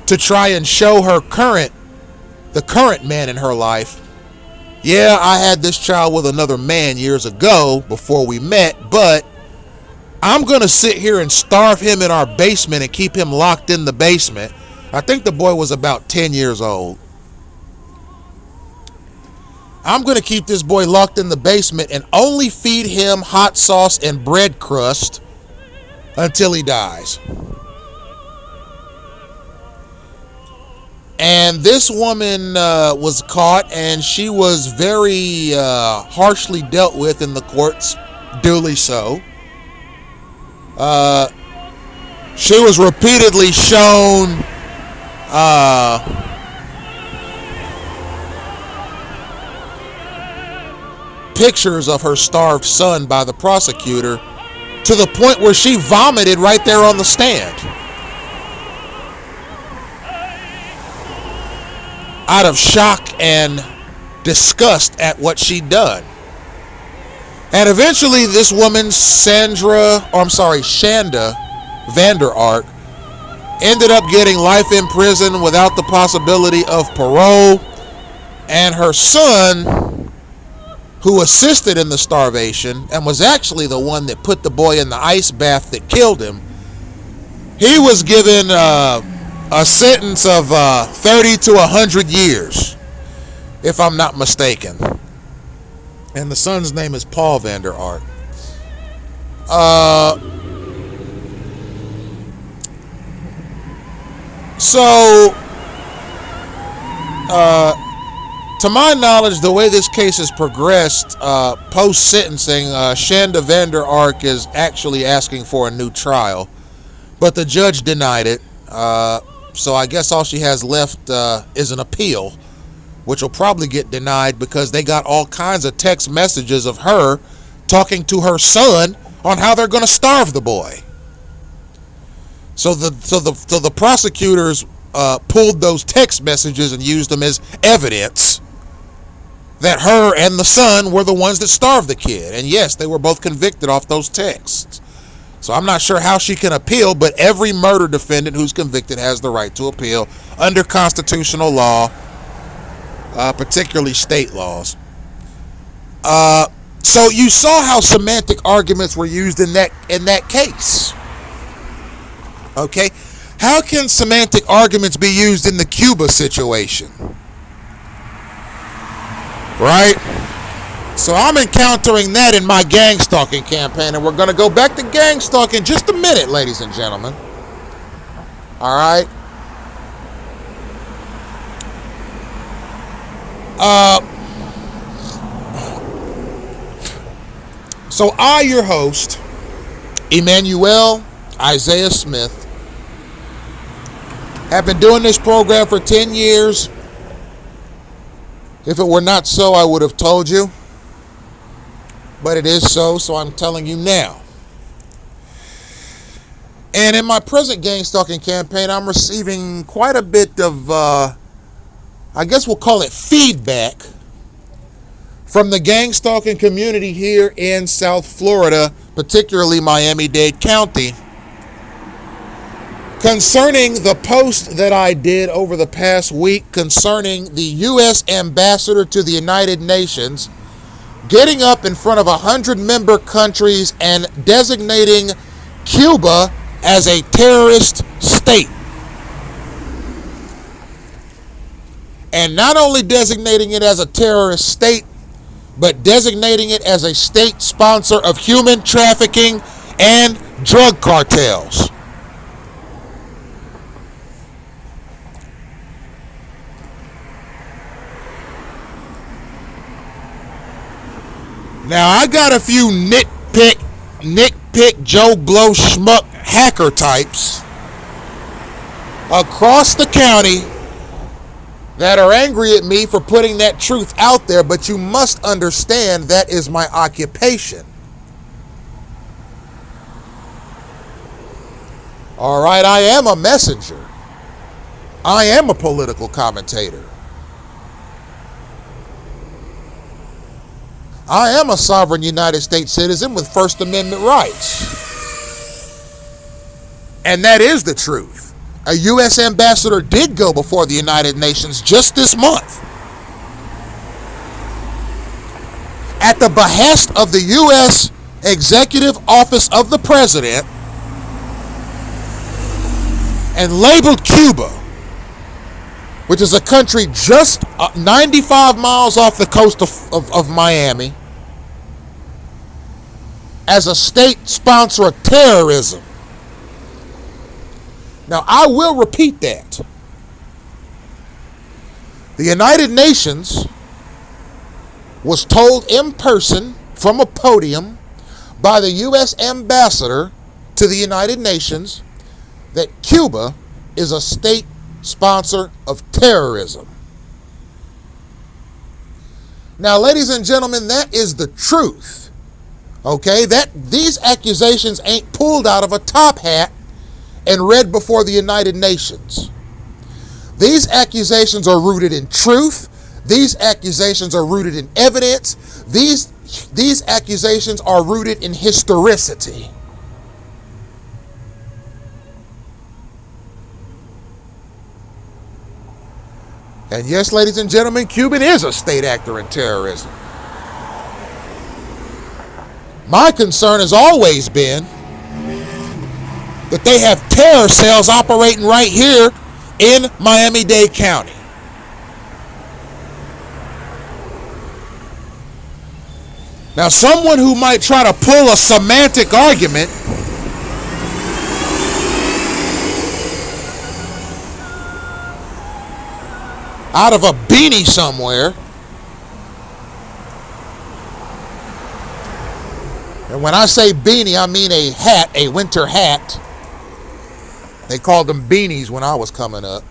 to try and show the current man in her life, yeah, I had this child with another man years ago before we met, but I'm going to sit here and starve him in our basement and keep him locked in the basement. I think the boy was about 10 years old. I'm going to keep this boy locked in the basement and only feed him hot sauce and bread crust until he dies. And this woman was caught, and she was very harshly dealt with in the courts, duly so. She was repeatedly shown pictures of her starved son by the prosecutor, to the point where she vomited right there on the stand, out of shock and disgust at what she'd done. And eventually this woman, Shanda Vander Ark, ended up getting life in prison without the possibility of parole. And her son, who assisted in the starvation and was actually the one that put the boy in the ice bath that killed him, he was given a sentence of 30 to 100 years, if I'm not mistaken. And the son's name is Paul Vander Ark. To my knowledge, the way this case has progressed, post-sentencing, Shanda Vander Ark is actually asking for a new trial, but the judge denied it. So I guess all she has left is an appeal, which will probably get denied because they got all kinds of text messages of her talking to her son on how they're going to starve the boy. So the prosecutors pulled those text messages and used them as evidence that her and the son were the ones that starved the kid. And yes, they were both convicted off those texts. So I'm not sure how she can appeal, but every murder defendant who's convicted has the right to appeal under constitutional law, particularly state laws. So you saw how semantic arguments were used in that case. Okay, how can semantic arguments be used in the Cuba situation? Right? So I'm encountering that in my gang stalking campaign, and we're going to go back to gang stalking in just a minute, ladies and gentlemen. All right? So I, your host, Emmanuel Isaiah Smith, have been doing this program for 10 years. If it were not so, I would have told you. But it is so I'm telling you now. And in my present gang stalking campaign, I'm receiving quite a bit of, I guess we'll call it feedback, from the gang stalking community here in South Florida, particularly Miami-Dade County, concerning the post that I did over the past week concerning the U.S. ambassador to the United Nations, getting up in front of 100 member countries and designating Cuba as a terrorist state. And not only designating it as a terrorist state, but designating it as a state sponsor of human trafficking and drug cartels. Now, I got a few nitpick, Joe Blow schmuck hacker types across the county that are angry at me for putting that truth out there, but you must understand that is my occupation. All right, I am a messenger. I am a political commentator. I am a sovereign United States citizen with First Amendment rights. And that is the truth. A U.S. ambassador did go before the United Nations just this month at the behest of the U.S. Executive Office of the President and labeled Cuba, which is a country just 95 miles off the coast of Miami, as a state sponsor of terrorism. Now, I will repeat that. The United Nations was told in person from a podium by the U.S. ambassador to the United Nations that Cuba is a state sponsor of terrorism. Now, ladies and gentlemen, that is the truth. Okay, that these accusations ain't pulled out of a top hat and read before the United Nations. These accusations are rooted in truth. These accusations are rooted in evidence. These accusations are rooted in historicity. And yes, ladies and gentlemen, Cuba is a state actor in terrorism. My concern has always been that they have terror cells operating right here in Miami-Dade County. Now, someone who might try to pull a semantic argument out of a beanie somewhere, and when I say beanie, I mean a hat, a winter hat. They called them beanies when I was coming up.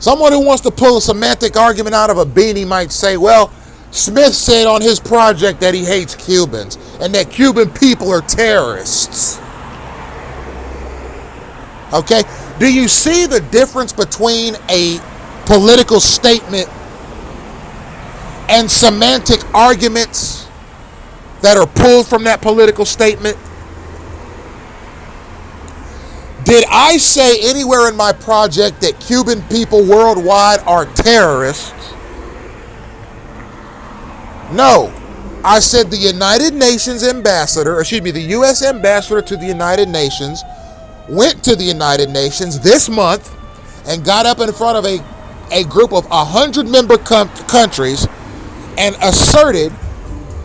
Someone who wants to pull a semantic argument out of a beanie might say, well, Smith said on his project that he hates Cubans and that Cuban people are terrorists. Okay? Do you see the difference between a political statement and semantic arguments that are pulled from that political statement? Did I say anywhere in my project that Cuban people worldwide are terrorists? No. I said the United Nations ambassador, the U.S. ambassador to the United Nations went to the United Nations this month and got up in front of a group of 100 member countries and asserted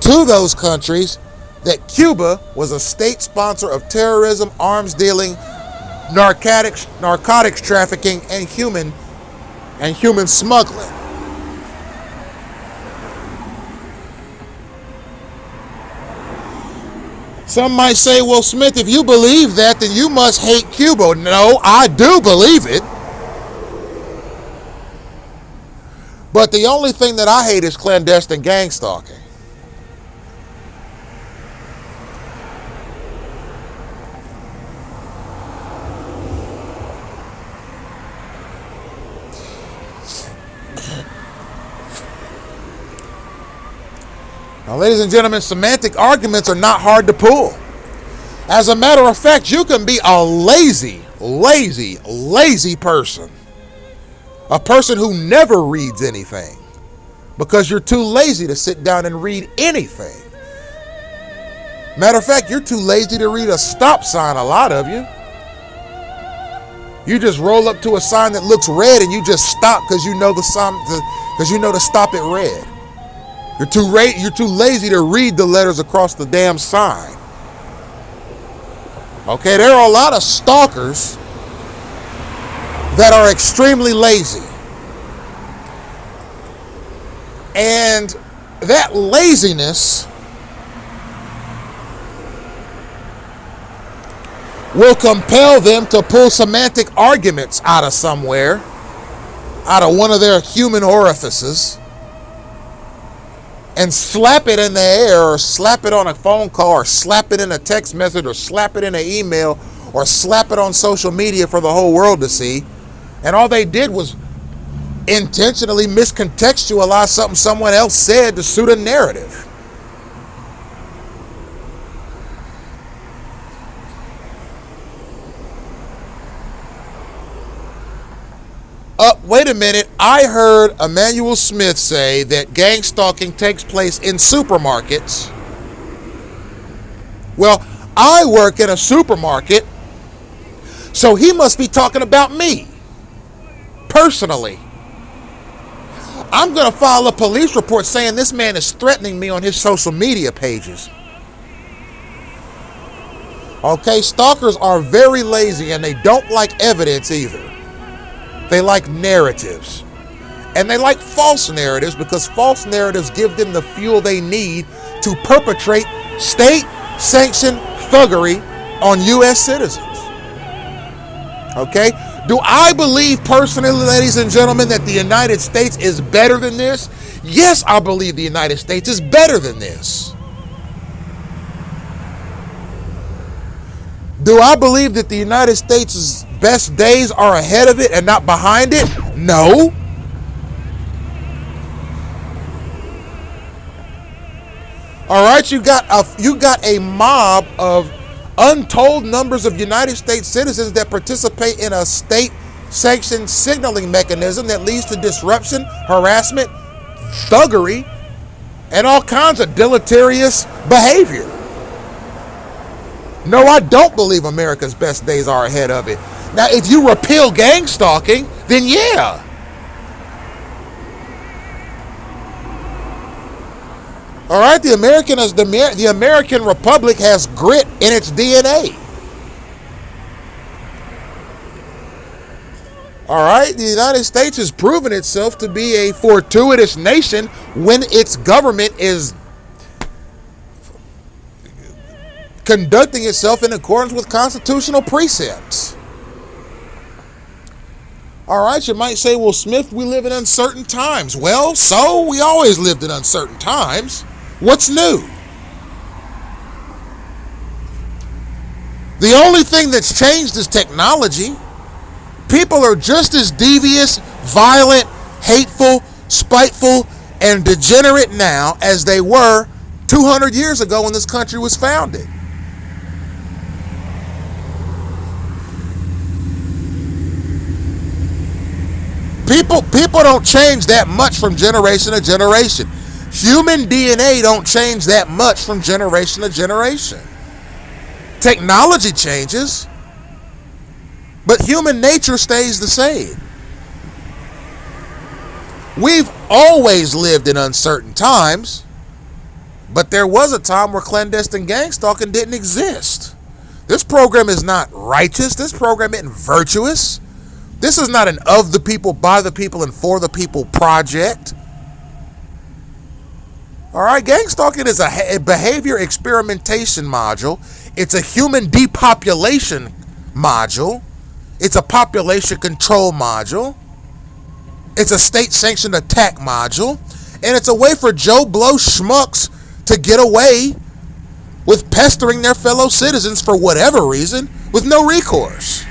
to those countries that Cuba was a state sponsor of terrorism, arms dealing, narcotics trafficking, and human smuggling. Some might say, well, Smith, if you believe that, then you must hate Cuba. No, I do believe it. But the only thing that I hate is clandestine gang stalking. Now, ladies and gentlemen, semantic arguments are not hard to pull. As a matter of fact, you can be a lazy person. A person who never reads anything. because you're too lazy to sit down and read anything. Matter of fact, you're too lazy to read a stop sign, a lot of you. You just roll up to a sign that looks red and you just stop because you know the sign, because you know to stop at red. You're too lazy to read the letters across the damn sign. Okay, there are a lot of stalkers that are extremely lazy. And that laziness will compel them to pull semantic arguments out of somewhere, out of one of their human orifices, and slap it in the air, or slap it on a phone call, or slap it in a text message, or slap it in an email, or slap it on social media for the whole world to see. And all they did was intentionally miscontextualize something someone else said to suit a narrative. Wait a minute, I heard Emmanuel Smith say that gang stalking takes place in supermarkets. Well, I work in a supermarket, so he must be talking about me, personally. I'm going to file a police report saying this man is threatening me on his social media pages. Okay, stalkers are very lazy and they don't like evidence either. They like narratives. And they like false narratives because false narratives give them the fuel they need to perpetrate state-sanctioned thuggery on U.S. citizens. Okay? Do I believe personally, ladies and gentlemen, that the United States is better than this? Yes, I believe the United States is better than this. Do I believe that the United States' best days are ahead of it and not behind it? No. All right, you got a mob of untold numbers of United States citizens that participate in a state-sanctioned signaling mechanism that leads to disruption, harassment, thuggery, and all kinds of deleterious behavior. No, I don't believe America's best days are ahead of it. Now, if you repeal gang stalking, then yeah. All right, the American Republic has grit in its DNA. All right, the United States has proven itself to be a fortuitous nation when its government is conducting itself in accordance with constitutional precepts. All right, you might say, well, Smith, we live in uncertain times. Well, so we always lived in uncertain times. What's new? The only thing that's changed is technology. People are just as devious, violent, hateful, spiteful, and degenerate now as they were 200 years ago when this country was founded. People don't change that much from generation to generation. Human DNA don't change that much from generation to generation. Technology changes, but human nature stays the same. We've always lived in uncertain times, but there was a time where clandestine gang stalking didn't exist. This program is not righteous. This program isn't virtuous. This is not an of the people, by the people, and for the people project. All right, gang stalking is a behavior experimentation module. It's a human depopulation module. It's a population control module. It's a state-sanctioned attack module. And it's a way for Joe Blow schmucks to get away with pestering their fellow citizens for whatever reason with no recourse.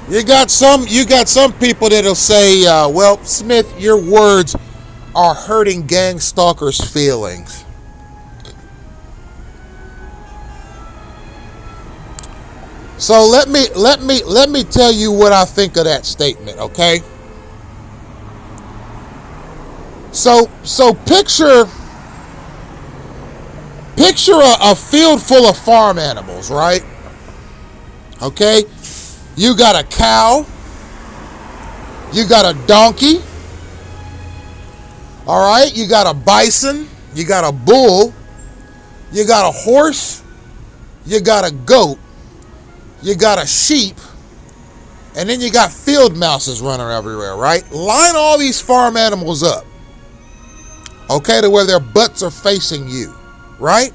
You got some people that'll say, well, Smith, your words are hurting gang stalkers' feelings. So let me tell you what I think of that statement, okay? So picture a field full of farm animals, right? Okay? You got a cow, you got a donkey, all right? You got a bison, you got a bull, you got a horse, you got a goat, you got a sheep, and then you got field mouses running everywhere, right? Line all these farm animals up, okay, to where their butts are facing you, right?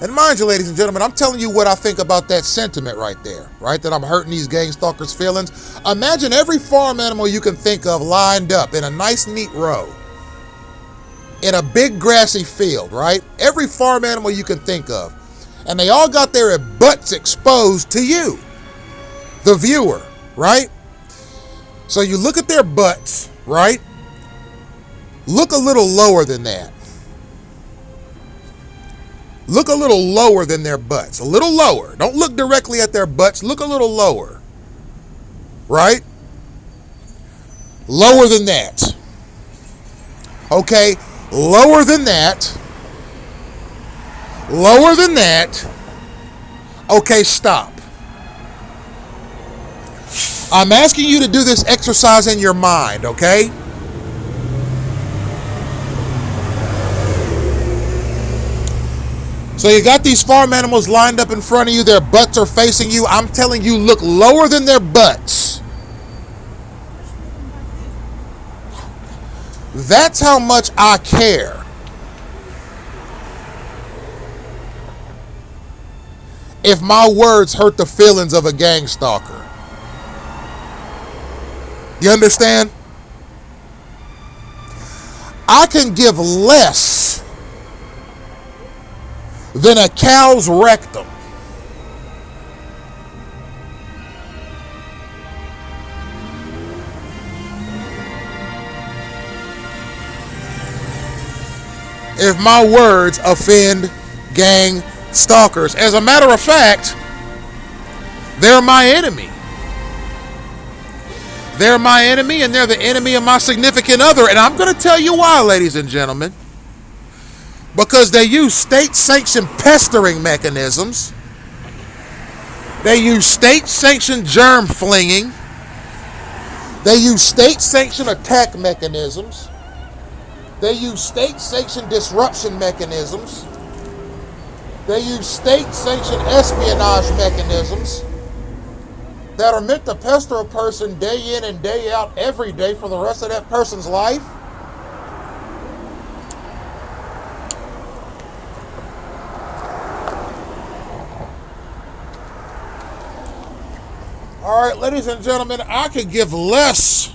And mind you, ladies and gentlemen, I'm telling you what I think about that sentiment right there, right? That I'm hurting these gang stalkers' feelings. Imagine every farm animal you can think of lined up in a nice, neat row in a big grassy field, right? Every farm animal you can think of. And they all got their butts exposed to you, the viewer, right? So you look at their butts, right? Look a little lower than that. Look a little lower than their butts. A little lower. Don't look directly at their butts. Look a little lower. Right? Lower than that. Okay? Lower than that. Lower than that. Okay, stop. I'm asking you to do this exercise in your mind, okay? So you got these farm animals lined up in front of you. Their butts are facing you. I'm telling you, look lower than their butts. That's how much I care. If my words hurt the feelings of a gang stalker. You understand? I can give less than a cow's rectum. If my words offend gang stalkers. As a matter of fact, they're my enemy. They're my enemy, and they're the enemy of my significant other. And I'm going to tell you why, ladies and gentlemen. Because they use state-sanctioned pestering mechanisms. They use state-sanctioned germ flinging. They use state-sanctioned attack mechanisms. They use state-sanctioned disruption mechanisms. They use state-sanctioned espionage mechanisms that are meant to pester a person day in and day out every day for the rest of that person's life. All right, ladies and gentlemen, I could give less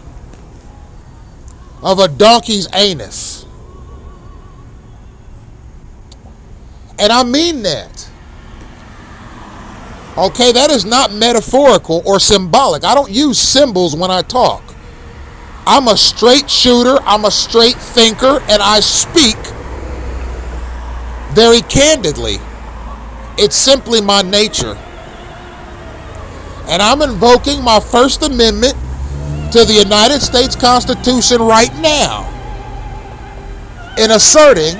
of a donkey's anus. And I mean that. Okay, that is not metaphorical or symbolic. I don't use symbols when I talk. I'm a straight shooter, I'm a straight thinker, and I speak very candidly. It's simply my nature. And I'm invoking my First Amendment to the United States Constitution right now in asserting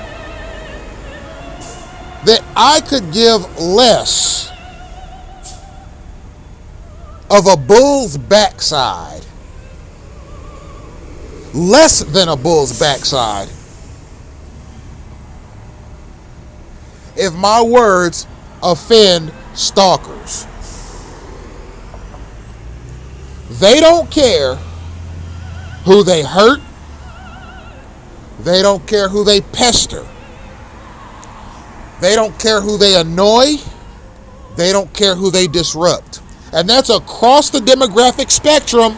that I could give less of a bull's backside, less than a bull's backside, if my words offend stalkers. They don't care who they hurt. They don't care who they pester. They don't care who they annoy. They don't care who they disrupt. And that's across the demographic spectrum.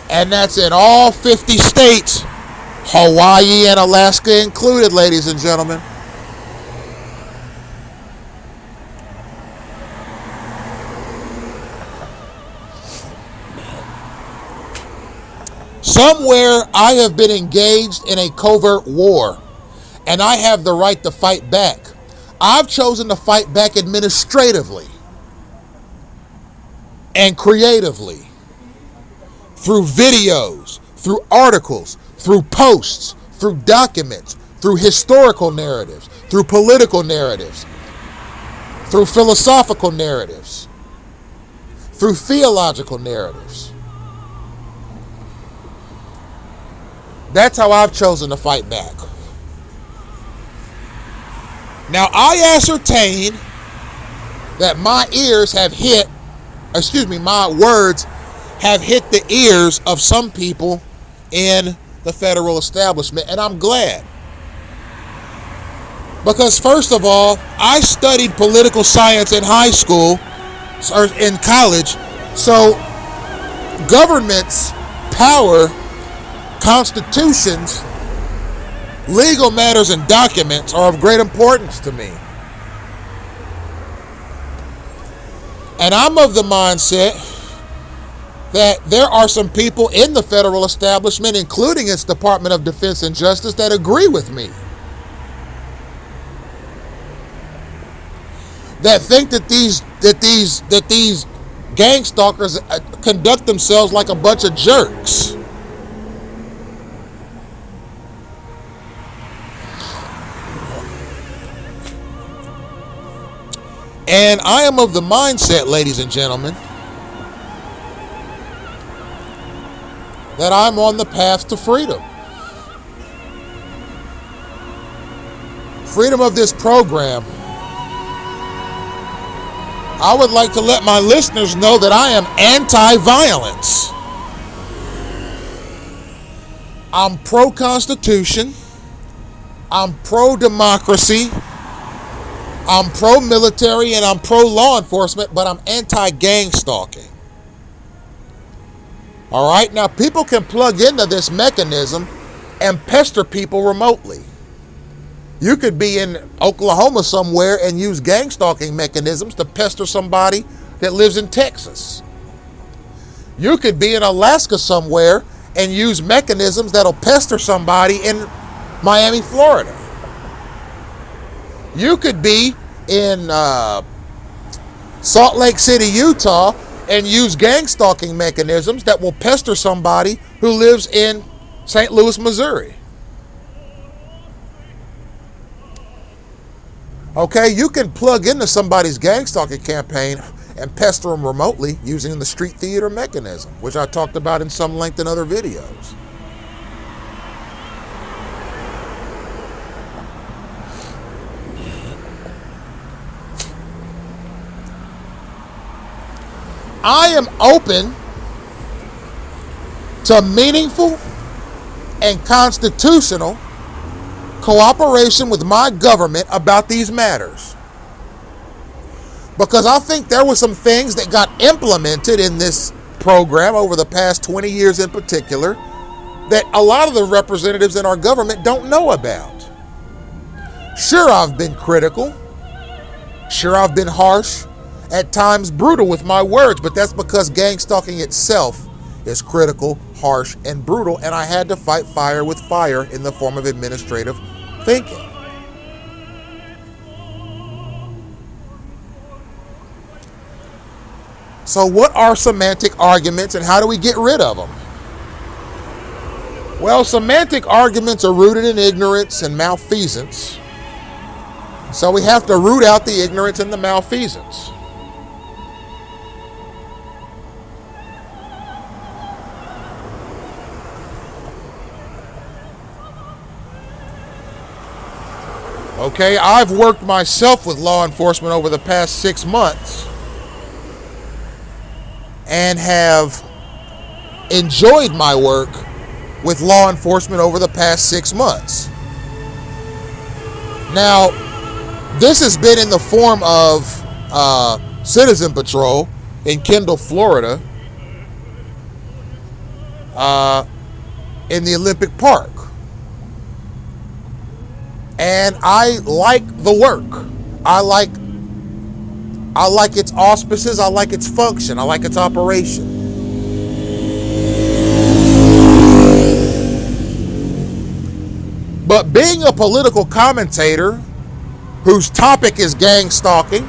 And that's in all 50 states, Hawaii and Alaska included, ladies and gentlemen. Somewhere I have been engaged in a covert war, and I have the right to fight back. I've chosen to fight back administratively and creatively through videos, through articles, through posts, through documents, through historical narratives, through political narratives, through philosophical narratives, through theological narratives. That's how I've chosen to fight back. Now, I ascertain that my words have hit the ears of some people in the federal establishment, and I'm glad. Because first of all, I studied political science in high school, or in college, so governments, power, constitutions, legal matters, and documents are of great importance to me. And I'm of the mindset that there are some people in the federal establishment, including its Department of Defense and Justice, that agree with me. That think that these gang stalkers conduct themselves like a bunch of jerks. And I am of the mindset, ladies and gentlemen, that I'm on the path to freedom. Freedom of this program. I would like to let my listeners know that I am anti-violence. I'm pro-Constitution. I'm pro-democracy. I'm pro-military, and I'm pro-law enforcement, but I'm anti-gang stalking. All right? Now, people can plug into this mechanism and pester people remotely. You could be in Oklahoma somewhere and use gang stalking mechanisms to pester somebody that lives in Texas. You could be in Alaska somewhere and use mechanisms that'll pester somebody in Miami, Florida. You could be in Salt Lake City, Utah, and use gang stalking mechanisms that will pester somebody who lives in St. Louis, Missouri. Okay, you can plug into somebody's gang stalking campaign and pester them remotely using the street theater mechanism, which I talked about in some length in other videos. I am open to meaningful and constitutional cooperation with my government about these matters. Because I think there were some things that got implemented in this program over the past 20 years in particular that a lot of the representatives in our government don't know about. Sure, I've been critical. Sure, I've been harsh, at times brutal with my words, but that's because gang stalking itself is critical, harsh, and brutal, and I had to fight fire with fire in the form of administrative thinking. So what are semantic arguments and how do we get rid of them? Well, semantic arguments are rooted in ignorance and malfeasance. So we have to root out the ignorance and the malfeasance. Okay, I've worked myself with law enforcement over the past 6 months and have enjoyed my work with law enforcement over the past 6 months. Now, this has been in the form of citizen patrol in Kendall, Florida, in the Olympic Park. And I like the work. I like its auspices. I like its function. I like its operation. But being a political commentator whose topic is gang stalking,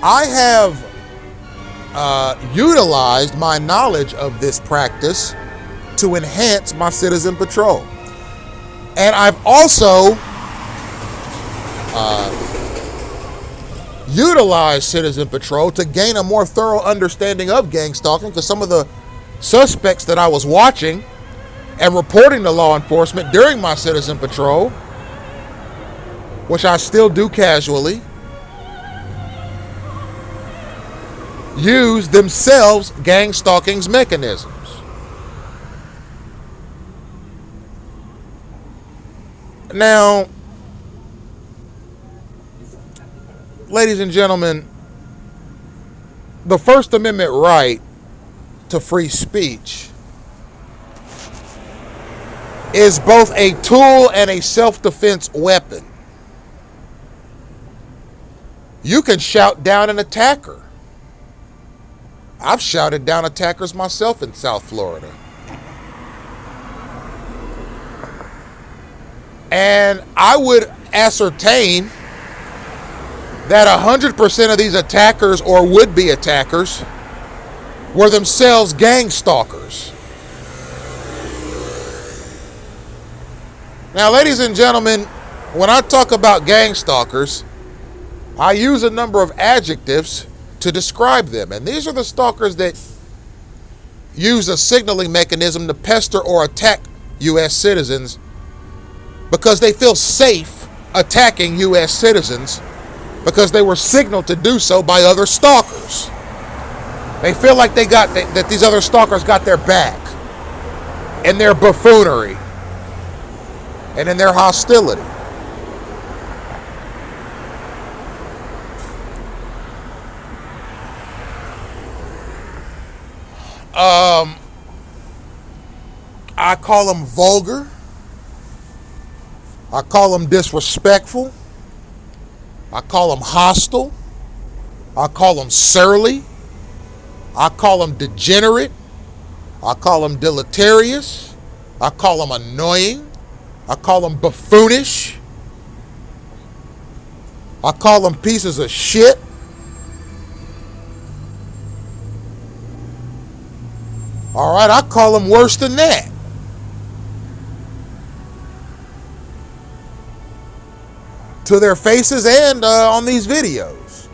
I have utilized my knowledge of this practice to enhance my citizen patrol. And I've also utilized citizen patrol to gain a more thorough understanding of gang stalking, because some of the suspects that I was watching and reporting to law enforcement during my citizen patrol, which I still do casually, use themselves gang stalking's mechanisms. Now, ladies and gentlemen, the First Amendment right to free speech is both a tool and a self-defense weapon. You can shout down an attacker. I've shouted down attackers myself in South Florida. And I would ascertain that 100% of these attackers or would-be attackers were themselves gang stalkers. Now, ladies and gentlemen, when I talk about gang stalkers, I use a number of adjectives to describe them. And these are the stalkers that use a signaling mechanism to pester or attack U.S. citizens because they feel safe attacking U.S. citizens because they were signaled to do so by other stalkers. They feel like that these other stalkers got their back in their buffoonery and in their hostility. I call them vulgar. I call them disrespectful. I call them hostile. I call them surly. I call them degenerate. I call them deleterious. I call them annoying. I call them buffoonish. I call them pieces of shit. All right, I call them worse than that. To their faces and on these videos.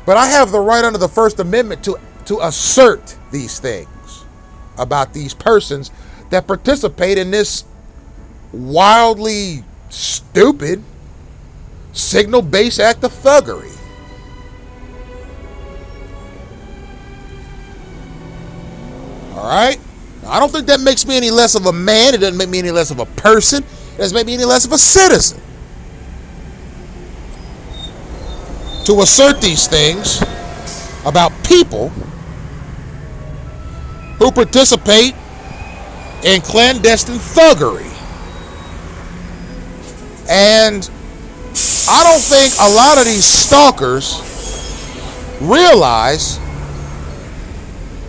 But I have the right under the First Amendment to assert these things about these persons that participate in this wildly stupid signal-based act of thuggery. All right? Now, I don't think that makes me any less of a man. It doesn't make me any less of a person. It doesn't make me any less of a citizen. To assert these things about people who participate in clandestine thuggery. And I don't think a lot of these stalkers realize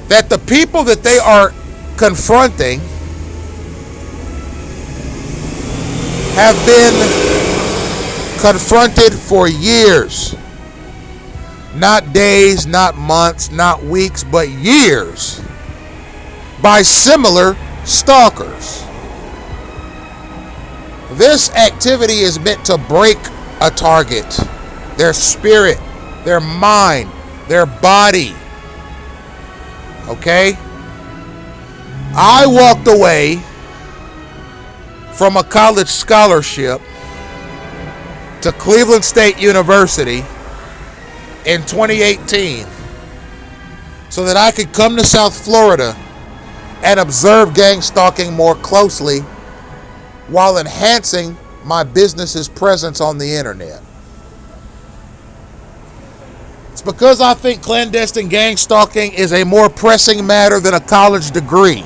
that the people that they are confronting have been confronted for years. Not days, not months, not weeks, but years by similar stalkers. This activity is meant to break a target, their spirit, their mind, their body. Okay? I walked away from a college scholarship to Cleveland State University in 2018 so that I could come to South Florida and observe gang stalking more closely while enhancing my business's presence on the internet. It's because I think clandestine gang stalking is a more pressing matter than a college degree.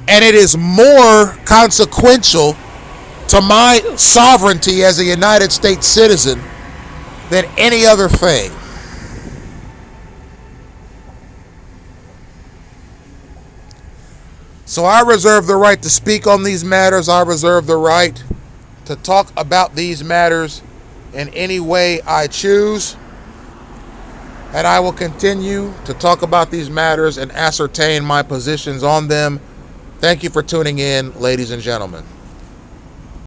And it is more consequential to my sovereignty as a United States citizen than any other thing. So I reserve the right to speak on these matters. I reserve the right to talk about these matters in any way I choose. And I will continue to talk about these matters and ascertain my positions on them. Thank you for tuning in, ladies and gentlemen.